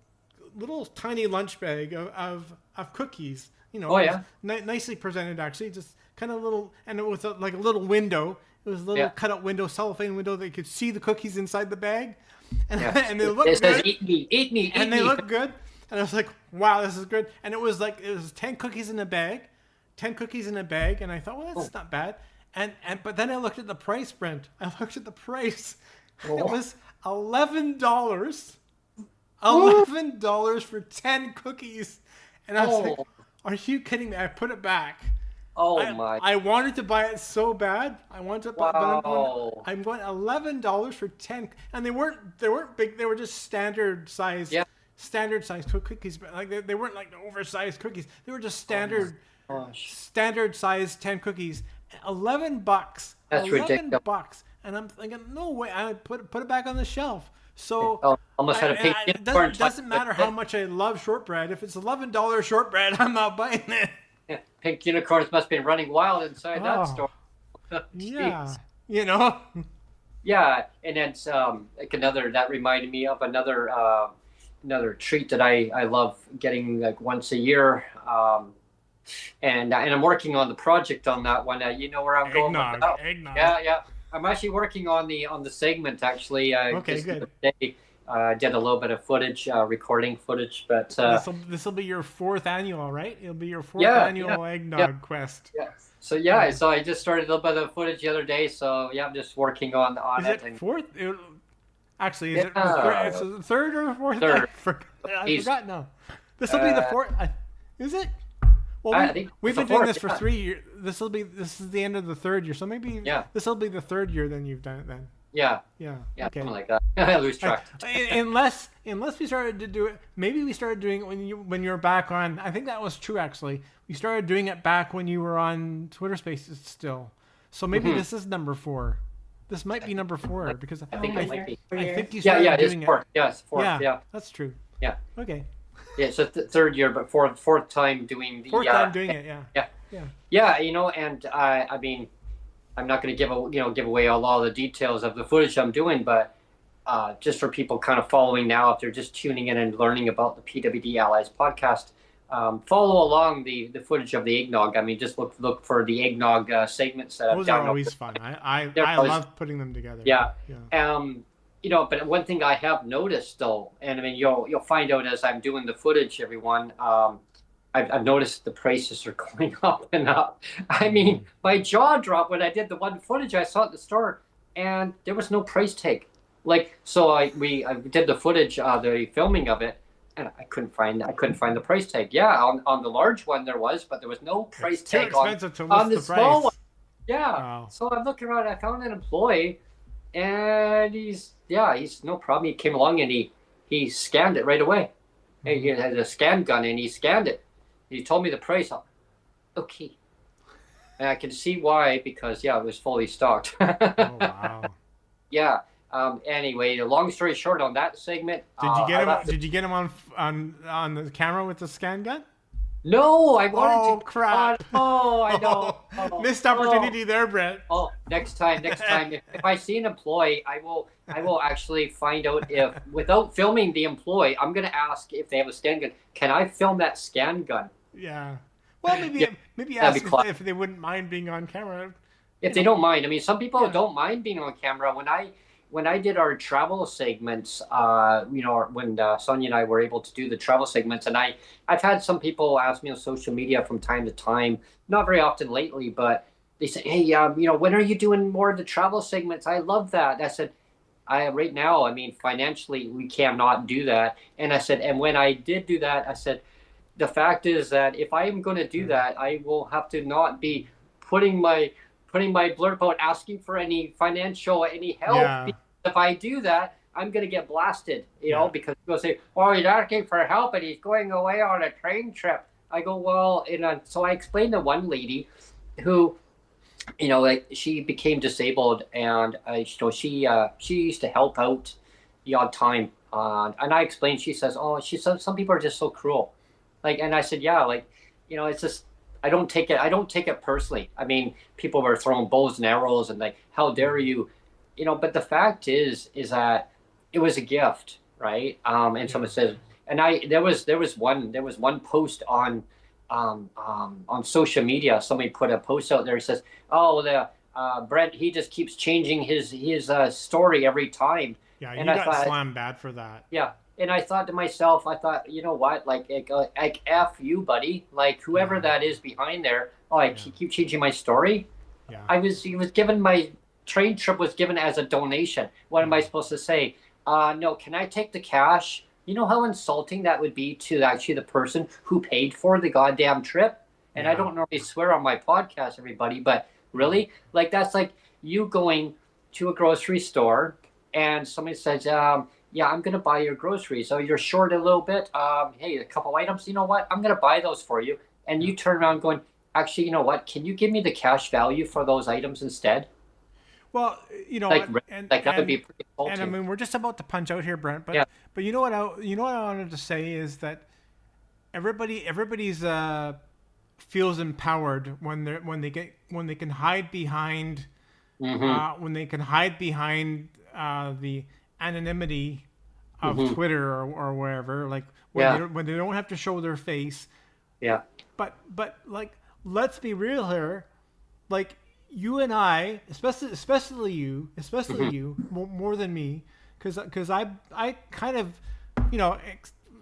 tiny lunch bag of cookies. Nicely presented, actually, just kind of little, and it was like a little window. It was a little cut out window, cellophane window that you could see the cookies inside the bag, and they looked good. It says eat me, and they look good. And I was like, wow, this is good. And it was 10 cookies in a bag, and I thought, well, that's not bad. But then I looked at the price, Brent. I looked at the price. It was $11. $11 for 10 cookies. And I was like, are you kidding me? I put it back. I wanted to buy it so bad. I wanted to buy it, but I'm going $11 for 10. And they weren't big. They were just standard size. Yeah. Standard size cookies, but like they weren't like the oversized cookies. They were just standard size 10 cookies. $11. That's ridiculous. $11. And I'm thinking, no way. I put it back on the shelf. So almost had a pink unicorn. It doesn't matter how much I love shortbread. If it's $11 shortbread, I'm not buying it. Yeah, pink unicorns must have been running wild inside that store. Yeah, Yeah, and it's like that reminded me of another treat that I love getting like once a year, and I'm working on the project on that one. You know where I'm going with that? Eggnog. Yeah. I'm actually working on the segment actually. Okay, good. Today, did a little bit of footage, recording footage, but this will be your 4th annual, right? It'll be your 4th annual eggnog quest. Yeah. So so I just started a little bit of footage the other day. So I'm just working on it. Is it 4th? Actually, is it the 3rd or 4th? Third. I forgot now. This will be the 4th. Is it? Well, I think we've been doing this for 3 years. This is the end of the 3rd year, so maybe this will be the 3rd year. Then you've done it. Then yeah, okay. Something like that. I lose track. Unless we started to do it, maybe we started doing it when you were back on. I think that was true actually. We started doing it back when you were on Twitter Spaces still. So maybe this is number 4. This might be number 4 because I think it might be. I think you started doing it. Yeah, it's 4th. Yeah, that's true. Yeah. Okay. Yeah, it's the 3rd year, but fourth time doing the. 4th time doing it. Yeah. And I mean, I'm not going to give away all the details of the footage I'm doing, but just for people kind of following now, if they're just tuning in and learning about the PWD Allies podcast, follow along the footage of the eggnog. I mean, just look for the eggnog segments that I've Those are downloaded. always fun. They're I always, love putting them together. yeah. Yeah. But one thing I have noticed though, and I mean, you'll find out as I'm doing the footage, everyone. I've noticed the prices are going up and up. I mean, my jaw dropped when I did the one footage I saw at the store, and there was no price tag. Like, so I did the footage, the filming of it, and I couldn't find the price tag. Yeah, on the large one there was, but there was no price It's too tag expensive to on list the the small price. one. Yeah. Wow. So I'm looking around. I found an employee, and he's no problem. He came along and he scanned it right away. He had a scan gun and he scanned it. He told me the price. Okay. And I can see why, because it was fully stocked. Oh wow. Yeah. Anyway, long story short on that segment. Did you get him on the camera with the scan gun? No, I wanted to. Oh crap! Oh, I know. Oh, Missed opportunity there, Brent. Oh, next time, if I see an employee, I will actually find out if, without filming the employee, I'm gonna ask if they have a scan gun. Can I film that scan gun? Yeah. Well, maybe that'd ask be if they wouldn't mind being on camera. If they don't mind. I mean, some people don't mind being on camera. When I did our travel segments, when Sonjia and I were able to do the travel segments, and I've had some people ask me on social media from time to time, not very often lately, but they say, hey, when are you doing more of the travel segments? I love that. I said, right now, I mean, financially, we cannot do that. And I said, and when I did do that, I said, the fact is that if I am going to do that, I will have to not be putting my blurb out asking for any help. Yeah. If I do that, I'm going to get blasted, because people say, oh, he's asking for help and he's going away on a train trip. I go, well, so I explained to one lady who, she became disabled, and she used to help out the odd time. And I explained, she says, some people are just so cruel. And I said, yeah, it's just, I don't take it personally. I mean, people were throwing bows and arrows and how dare you, but the fact is that it was a gift, right? And someone says, and there was one post on social media. Somebody put a post out there. He says, oh, Brent, he just keeps changing his story every time. Yeah, you got slammed bad for that. Yeah. And I thought to myself, you know what, F you, buddy, whoever that is behind there. Keep changing my story. Yeah. He was given, my train trip was given as a donation. What am I supposed to say? No, can I take the cash? You know how insulting that would be to actually the person who paid for the goddamn trip? And I don't normally swear on my podcast, everybody, but really, that's like you going to a grocery store and somebody says, yeah, I'm going to buy your groceries. So you're short a little bit. Hey, a couple items. You know what? I'm going to buy those for you. And you turn around going, actually, you know what? Can you give me the cash value for those items instead? Well, that would be pretty insulting. And I mean, we're just about to punch out here, Brent. But but you know what I wanted to say is that everybody's feels empowered when they can hide behind the anonymity of Twitter or wherever, when they don't have to show their face. Yeah. But let's be real here. You and I, especially you, more than me, because I kind of,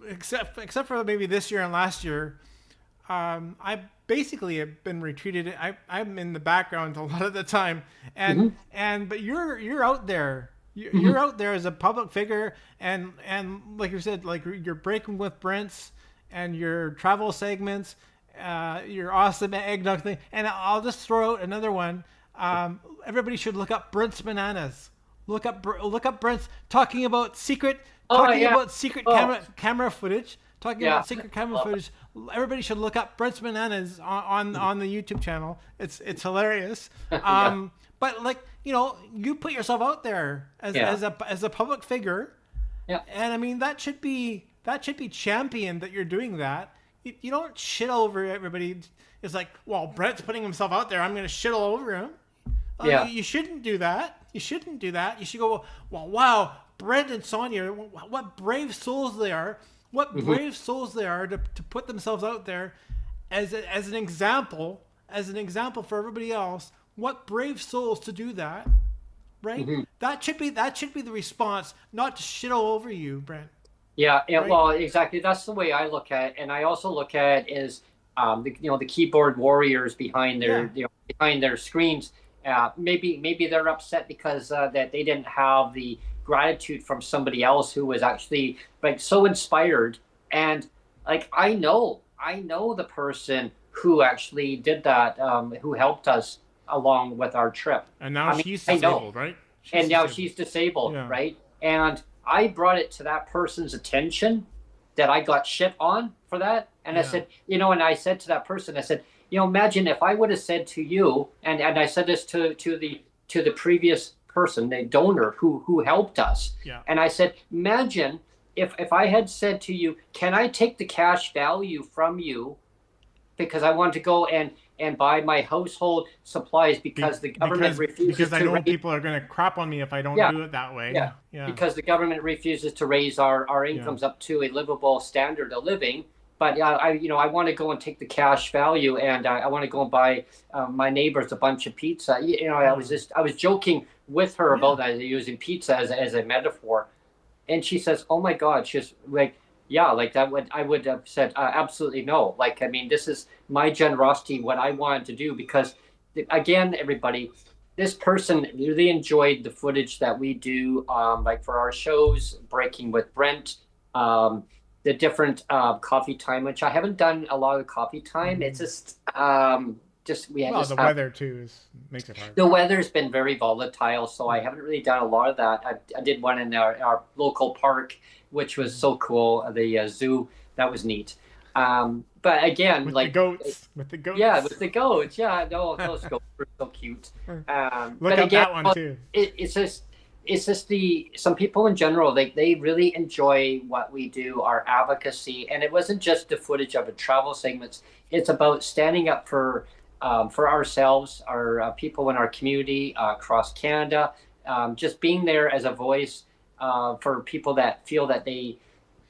except for maybe this year and last year, I basically have been retreated. I'm in the background a lot of the time, but you're out there. You're out there as a public figure, and like you said, you're breaking with Brent's and your travel segments, your awesome eggnog thing. And I'll just throw out another one. Everybody should look up Brent's Bananas. Look up Brent's talking about secret camera footage. About secret camera footage. Everybody should look up Brent's Bananas on the YouTube channel. It's hilarious. But you put yourself out there as a public figure. Yeah. And I mean that should be championed that you're doing that. You don't shit all over everybody. It's like, well, Brent's putting himself out there. I'm going to shit all over him. Yeah. You shouldn't do that. You shouldn't do that. You should go, well, wow, Brent and Sonjia, what brave souls they are. What brave souls they are to put themselves out there as an example, for everybody else. What brave souls to do that, right? That should be the response, not to shit all over you, Brent. Yeah, Right? well, exactly. That's the way I look at it, and I also look at it as the keyboard warriors behind their behind their screens. Maybe they're upset because that they didn't have the gratitude from somebody else who was actually like so inspired. And like I know the person who actually did that, who helped us along with our trip. And now she's disabled, right? Now she's disabled, right? And I brought it to that person's attention that I got shit on for that. And I said, and I said to that person, I said, imagine if I would have said to you, and I said this to the previous person, the donor who helped us. Yeah. And I said, imagine if I had said to you, can I take the cash value from you because I want to go and buy my household supplies because the government refuses because I to know people are going to crap on me if I don't do it that way. Yeah. Because the government refuses to raise our incomes up to a livable standard of living. But I want to go and take the cash value, and I want to go and buy my neighbors a bunch of pizza. I was joking with her about that, using pizza as a metaphor, and she says, "Oh my God," she's like, "Yeah, like that would I would have said absolutely no. Like, I mean, this is my generosity, what I wanted to do, because again, everybody, this person really enjoyed the footage that we do, like for our shows, Breaking with Brent, the different coffee time, which I haven't done a lot of coffee time. It's just weather too makes it hard. The weather's been very volatile, so I haven't really done a lot of that. I did one in our local park, which was so cool. The zoo, that was neat. But again, with like the goats. Yeah, with the goats. Yeah, no, those goats were so cute. Look but up again, that one too. It's just some people in general, they really enjoy what we do, our advocacy, and it wasn't just the footage of the travel segments. It's about standing up for ourselves, our people in our community across Canada, just being there as a voice for people that feel that they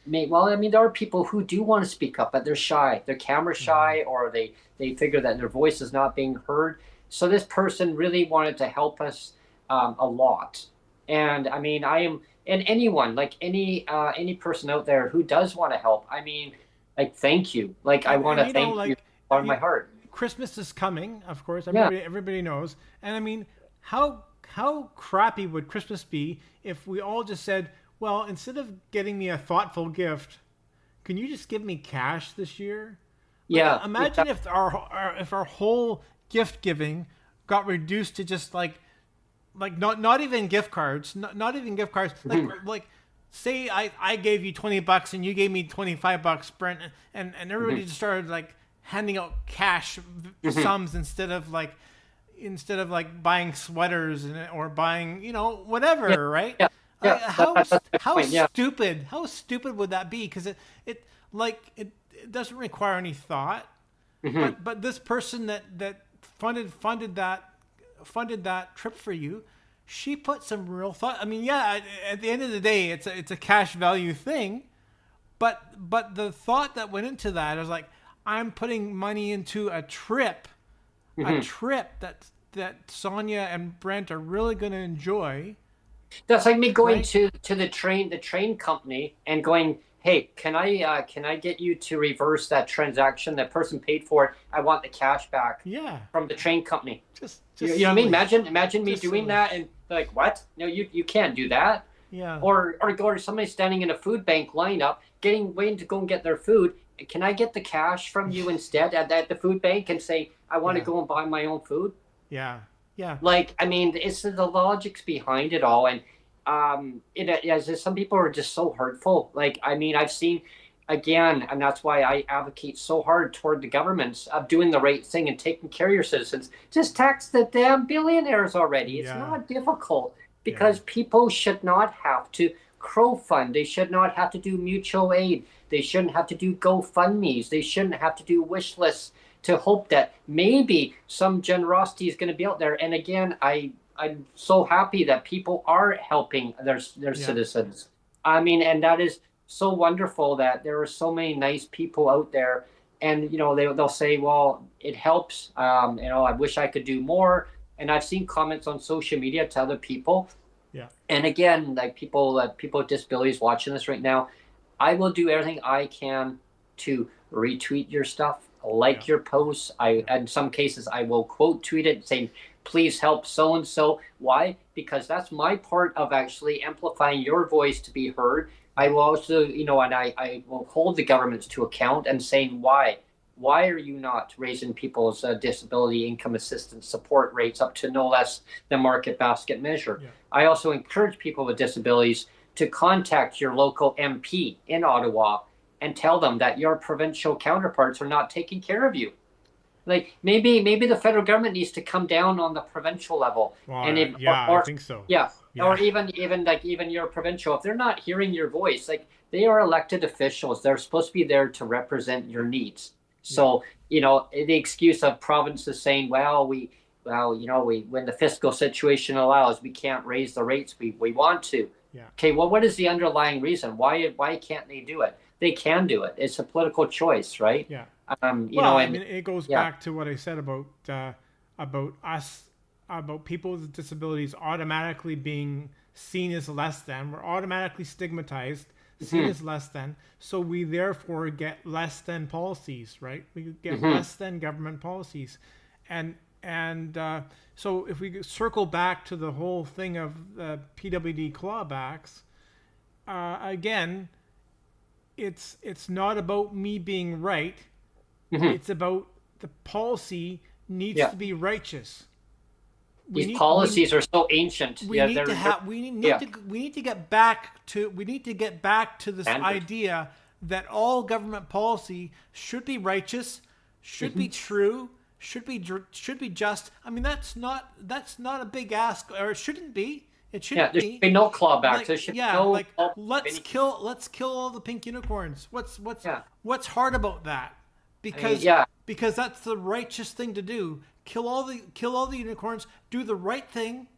may. Well, I mean, there are people who do want to speak up, but they're shy, they're camera shy, or they figure that their voice is not being heard. So this person really wanted to help us a lot. And I mean, and anyone, like any person out there who does want to help, I mean, like, thank you. Like, I want to thank you from my heart. Christmas is coming, of course. Everybody knows. And I mean, how crappy would Christmas be if we all just said, well, instead of getting me a thoughtful gift, can you just give me cash this year? Like, imagine if our whole gift giving got reduced to just like not even gift cards, not even gift cards. Like say I gave you $20 and you gave me $25, Brent, and everybody just started like handing out cash sums instead of like buying sweaters or buying whatever, right? How stupid would that be? Because it doesn't require any thought. But this person that funded that trip for you, she put some real thought. I mean, at the end of the day, it's a cash value thing, but the thought that went into that is like, I'm putting money into a trip that Sonjia and Brent are really going to enjoy. That's like me going to the train company and going, hey, can I get you to reverse that transaction? That person paid for it. I want the cash back. From the train company. Just you know what I mean? Imagine me doing that, and they're like, what? No, you can't do that. Yeah. Or somebody standing in a food bank lineup, waiting to go and get their food. Can I get the cash from you instead at the food bank and say, I want to go and buy my own food? Yeah. Yeah. Like, I mean, it's the logics behind it all. And some people are just so hurtful. Like, I mean, I've seen, again, and that's why I advocate so hard toward the governments of doing the right thing and taking care of your citizens. Just tax the damn billionaires already. It's not difficult, because people should not have to crowdfund. They should not have to do mutual aid. They shouldn't have to do GoFundMes. They shouldn't have to do wish lists. to hope that maybe some generosity is going to be out there. And again, I'm so happy that people are helping their citizens. I mean, and that is so wonderful that there are so many nice people out there. And, they'll say, well, it helps. I wish I could do more. And I've seen comments on social media to other people. Yeah. And again, like people with disabilities watching this right now, I will do everything I can to retweet your stuff, like your posts. In some cases, I will quote tweet it saying, please help so-and-so. Why? Because that's my part of actually amplifying your voice to be heard. I will also, and I will hold the governments to account and saying why. Why are you not raising people's disability income assistance support rates up to no less than market basket measure? Yeah. I also encourage people with disabilities to contact your local MP in Ottawa and tell them that your provincial counterparts are not taking care of you. Like maybe the federal government needs to come down on the provincial level. Well, I think so. Yeah. Or even your provincial, if they're not hearing your voice, like they are elected officials, they're supposed to be there to represent your needs. So, the excuse of provinces saying, when the fiscal situation allows, we can't raise the rates we want to. Yeah. Okay, well, what is the underlying reason? Why can't they do it? They can do it. It's a political choice, right? Yeah. It goes back to what I said about people with disabilities automatically being seen as less than. We're automatically stigmatized, seen as less than. So we therefore get less than policies, right? We get less than government policies, and so if we circle back to the whole thing of PWD clawbacks, again, it's not about me being right. It's about the policy needs to be righteous. These policies are so ancient. We need to get back to this idea that all government policy should be righteous, should be true, should be just. I mean, that's not a big ask, or it shouldn't be. It shouldn't be. There should be no clawbacks. Let's kill all the pink unicorns. What's hard about that? Because that's the righteous thing to do. Kill all the unicorns. Do the right thing.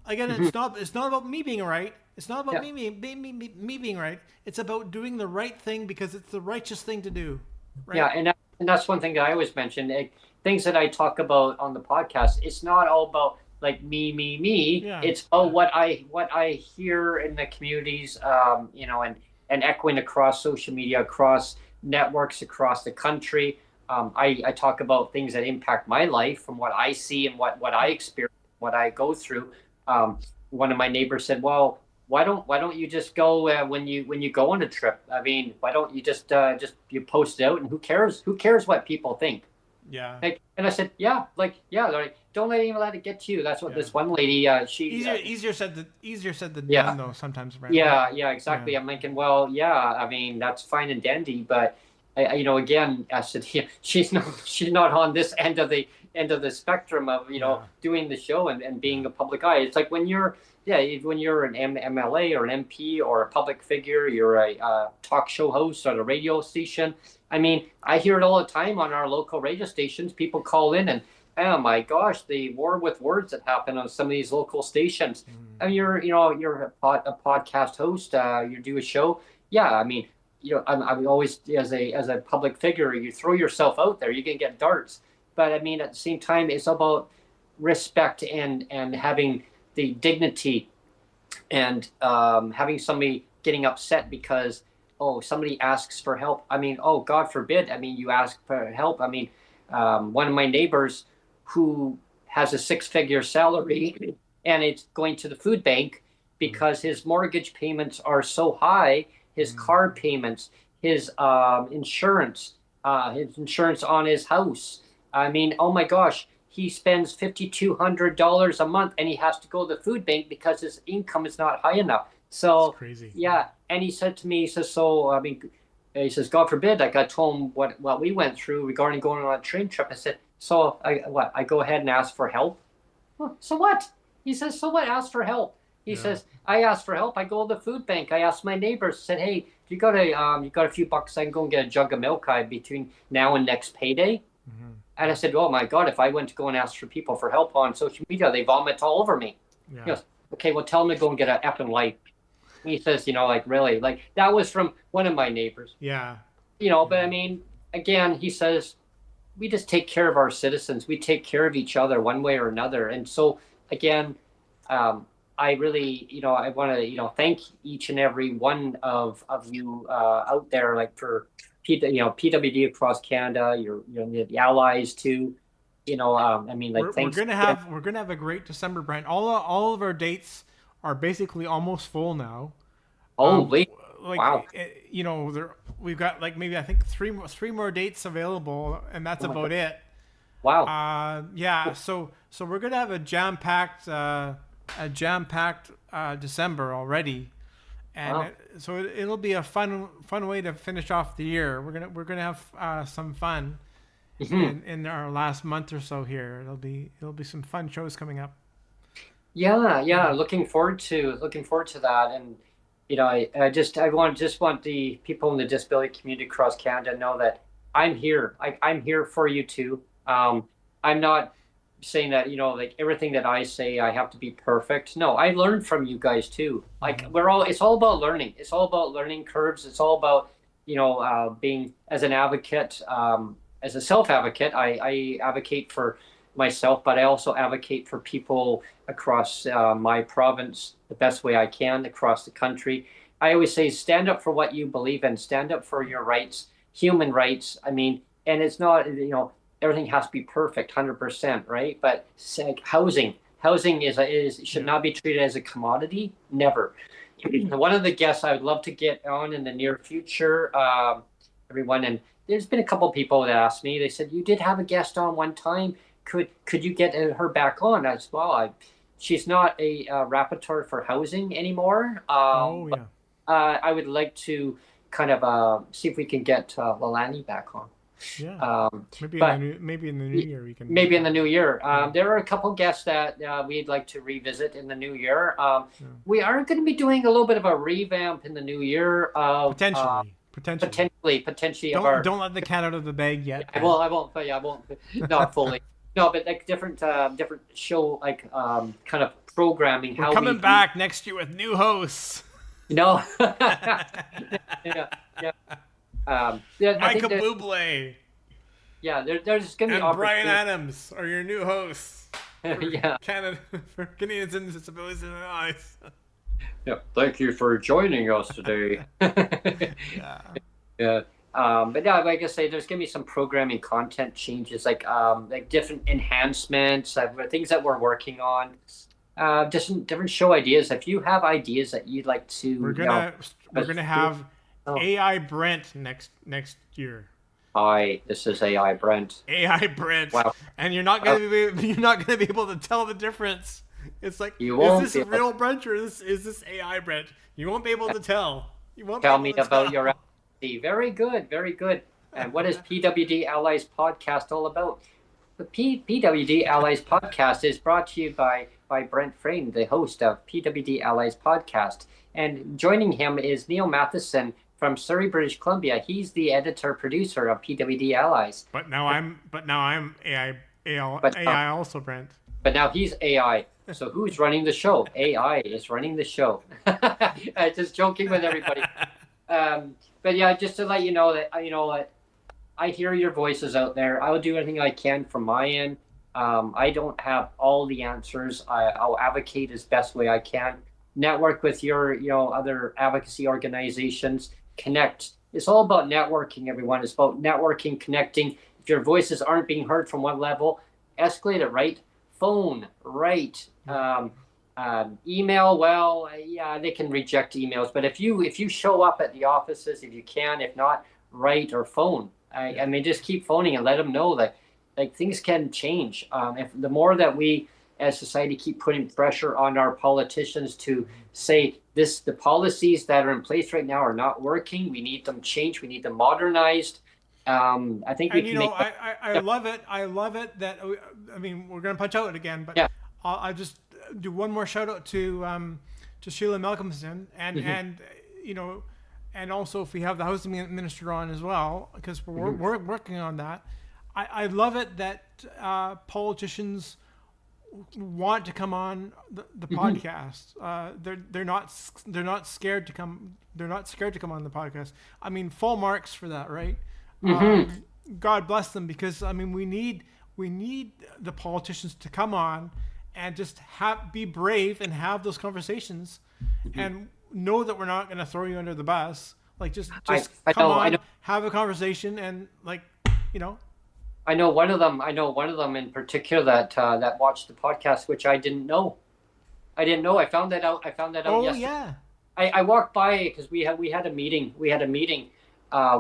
Again, it's not about me being right. It's not about me being right. It's about doing the right thing because it's the righteous thing to do. Right? Yeah, and that's one thing that I always mention. Things that I talk about on the podcast. It's not all about like me. Yeah. It's about what I hear in the communities. And echoing across social media, across networks, across the country. I talk about things that impact my life from what I see and what I experience, what I go through. One of my neighbors said, "Well, why don't you just go when you go on a trip? I mean, why don't you just you post it out and who cares? Who cares what people think?" Yeah. And I said, don't let it get to you. That's what this one lady. Easier said than done though. Sometimes. Right? Yeah, exactly. Yeah. I'm thinking, well, I mean, that's fine and dandy, but again, I said, she's not on this end of the spectrum of doing the show and being a public eye. It's like when you're an MLA or an MP or a public figure, you're a talk show host at a radio station. I mean, I hear it all the time on our local radio stations. People call in and, oh my gosh, the war with words that happen on some of these local stations. And you're a podcast host. You do a show. Yeah, I mean, I'm always as a public figure. You throw yourself out there, you can get darts. But I mean, at the same time, it's about respect and having the dignity and having somebody getting upset because somebody asks for help. I mean, God forbid. I mean, you ask for help. I mean, one of my neighbors who has a 6-figure salary and it's going to the food bank because his mortgage payments are so high, his car payments, his insurance on his house. I mean, oh my gosh, he spends $5,200 a month and he has to go to the food bank because his income is not high enough. So that's crazy. Yeah. And he said to me, he says, he says, God forbid, like I told him what we went through regarding going on a train trip. I said, so I go ahead and ask for help? Well, so what? He says, so what? Ask for help. He says, I asked for help. I go to the food bank. I asked my neighbors, said, hey, you got a few bucks? I can go and get a jug of milk between now and next payday. And I said, oh my God, if I went to go and ask for people for help on social media, they vomit all over me. Yeah. He goes, okay, well, tell them to go and get an effing life. He says, like, really? Like, that was from one of my neighbors. Yeah. But I mean, again, he says, we just take care of our citizens. We take care of each other one way or another. And so, again, I really, I want to, thank each and every one of you out there, like for, PWD across Canada, the allies too. I mean, like, We're thanks. gonna have a great December, Brent. All of our dates are basically almost full now. Holy, Like wow. we've got like maybe I think three more dates available, and that's about it. Wow. Yeah. So we're gonna have a jam-packed December already, and Wow. so it'll be a fun way to finish off the year. We're gonna have some fun in our last month or so here. It'll be some fun shows coming up. Yeah. Looking forward to that. And I want the people in the disability community across Canada to know that I'm here. I'm here for you too. I'm not saying that, like everything that I say, I have to be perfect. No, I learned from you guys too. Like it's all about learning. It's all about learning curves. It's all about, being as an advocate, as a self-advocate, I advocate for myself, but I also advocate for people across my province the best way I can across the country. I always say, stand up for what you believe in, stand up for your rights, human rights. I mean, and it's not, everything has to be perfect, 100%, right? But like housing should not be treated as a commodity, never. One of the guests I would love to get on in the near future, everyone, and there's been a couple of people that asked me. They said, you did have a guest on one time. Could you get her back on as well? She's not a rapporteur for housing anymore. Oh yeah. I would like to kind of see if we can get Lalani back on. Yeah. Maybe in the new year we can. Maybe in the new year. There are a couple guests that we'd like to revisit in the new year. We are going to be doing a little bit of a revamp in the new year. Potentially. Don't let the cat out of the bag yet. I won't. But yeah, I won't. Not fully. No, but like different show, like kind of programming. We're coming back next year with new hosts. Yeah. Michael Bublé. Yeah, there's going to be and Brian Adams are your new hosts. Yeah. Canada for Canadians and Disabilities and Allies. Yeah. Thank you for joining us today. Yeah. But yeah, like I say, there's gonna be some programming content changes, like different enhancements, things that we're working on, different show ideas. If you have ideas that you'd like to, we're gonna have AI Brent next year. Hi, this is AI Brent. AI Brent. Wow. And you're not gonna be able to tell the difference. It's like, is this real Brent or is this AI Brent? You won't be able to tell. You won't tell me about your advocacy. Very good, very good. And what is PWD Allies podcast all about? The PWD Allies podcast is brought to you by Brent Frayne, the host of PWD Allies podcast. And joining him is Neil Matheson from Surrey, British Columbia. He's the editor-producer of PWD Allies. But now I'm AI also, Brent. But now he's AI. So who's running the show? AI is running the show. Just joking with everybody. But yeah, just to let you know that I hear your voices out there. I will do anything I can from my end. I don't have all the answers. I'll advocate as best way I can. Network with your other advocacy organizations. Connect. It's all about networking, everyone. It's about networking, connecting. If your voices aren't being heard from one level, escalate it, right? Phone, right? Email, well, yeah, they can reject emails, but if you show up at the offices, if you can, if not, write or phone. I mean, just keep phoning and let them know that like things can change. If the more that we as society keep putting pressure on our politicians to say the policies that are in place right now are not working, we need them changed, we need them modernized. I think we can make. I love it. I love it that I mean we're gonna punch out again, but yeah. I'll just do one more shout out to Sheila Malcolmson and and also if we have the housing minister on as well because we're working on that. I love it that politicians want to come on the podcast. They're not scared to come. They're not scared to come on the podcast. I mean, full marks for that, right? God bless them, because I mean, we need the politicians to come on and just be brave and have those conversations, and know that we're not going to throw you under the bus. Like just come on, have a conversation, and like, you know. I know one of them in particular that watched the podcast, which I didn't know. I found that out yesterday. Oh yeah. I walked by because we had a meeting. We had a meeting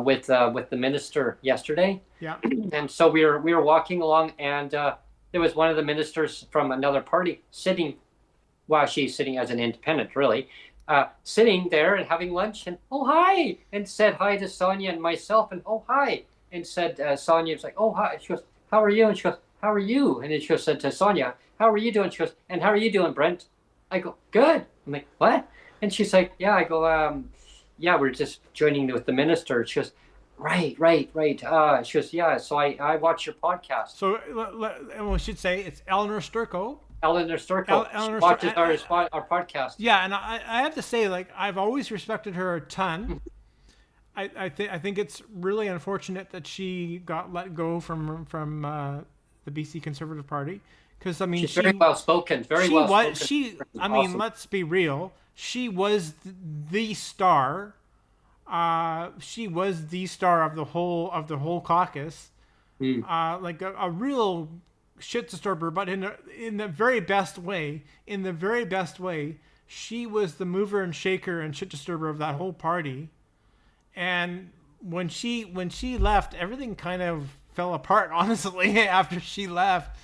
with the minister yesterday. Yeah. And so we were walking along, and there was one of the ministers from another party sitting. Well, she's sitting as an independent, really, sitting there and having lunch. And oh hi, and said hi to Sonjia and myself, and oh hi, and said Sonjia was like, oh hi. She goes, how are you? And she goes, how are you? And then she said to Sonjia, how are you doing? She goes, and how are you doing, Brent? I go, good. I'm like, what? And she's like, yeah. I go, yeah, we're just joining with the minister. She goes, right. She goes, yeah. So I watch your podcast. So we should say it's Eleanor Sturko. Eleanor Sturko watches our podcast. Yeah, and I have to say, like, I've always respected her a ton. I think it's really unfortunate that she got let go from the BC Conservative Party, because I mean she's very well spoken. I mean, let's be real. She was the star. She was the star of the whole caucus. Like a real shit disturber, but in the very best way. In the very best way, she was the mover and shaker and shit disturber of that whole party. And when she left, everything kind of fell apart, honestly, after she left.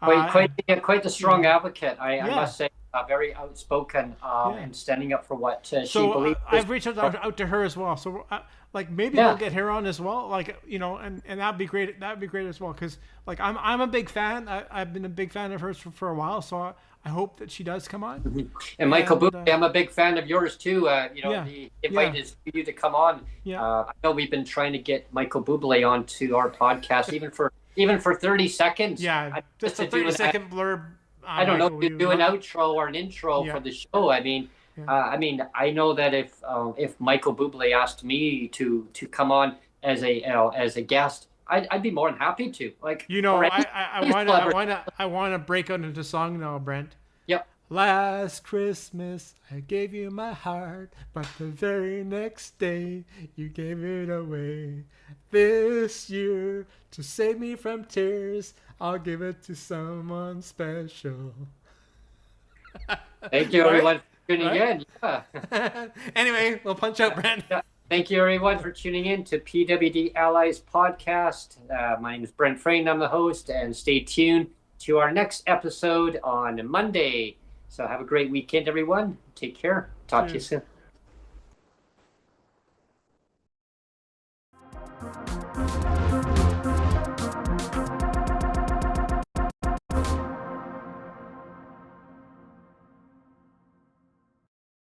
Quite the strong advocate, I must say. Very outspoken and standing up for what she believes. I've reached out to her as well. So like maybe we'll get her on as well. Like, you know, and that'd be great. That'd be great as well, because like I'm a big fan. I've been a big fan of hers for a while. So I hope that she does come on. And Michael Bublé, I'm a big fan of yours too. You know, the invite is for you to come on. I know we've been trying to get Michael Bublé onto our podcast, even for 30 seconds. Yeah, just a 30-second blurb. I don't know, to do an outro or an intro for the show. I mean, I know that if Michael Bublé asked me to come on as a guest, I'd be more than happy to. Like, you know, I want to break out into song now, Brent. Yep. Last Christmas I gave you my heart, but the very next day you gave it away. This year, to save me from tears, I'll give it to someone special. Thank you, everyone, for tuning in. Yeah. Anyway, we'll punch out, Brent. Yeah. Thank you, everyone, for tuning in to PWD Allies podcast. My name is Brent Frayne. I'm the host, and stay tuned to our next episode on Monday. So have a great weekend, everyone. Take care. Talk to you soon.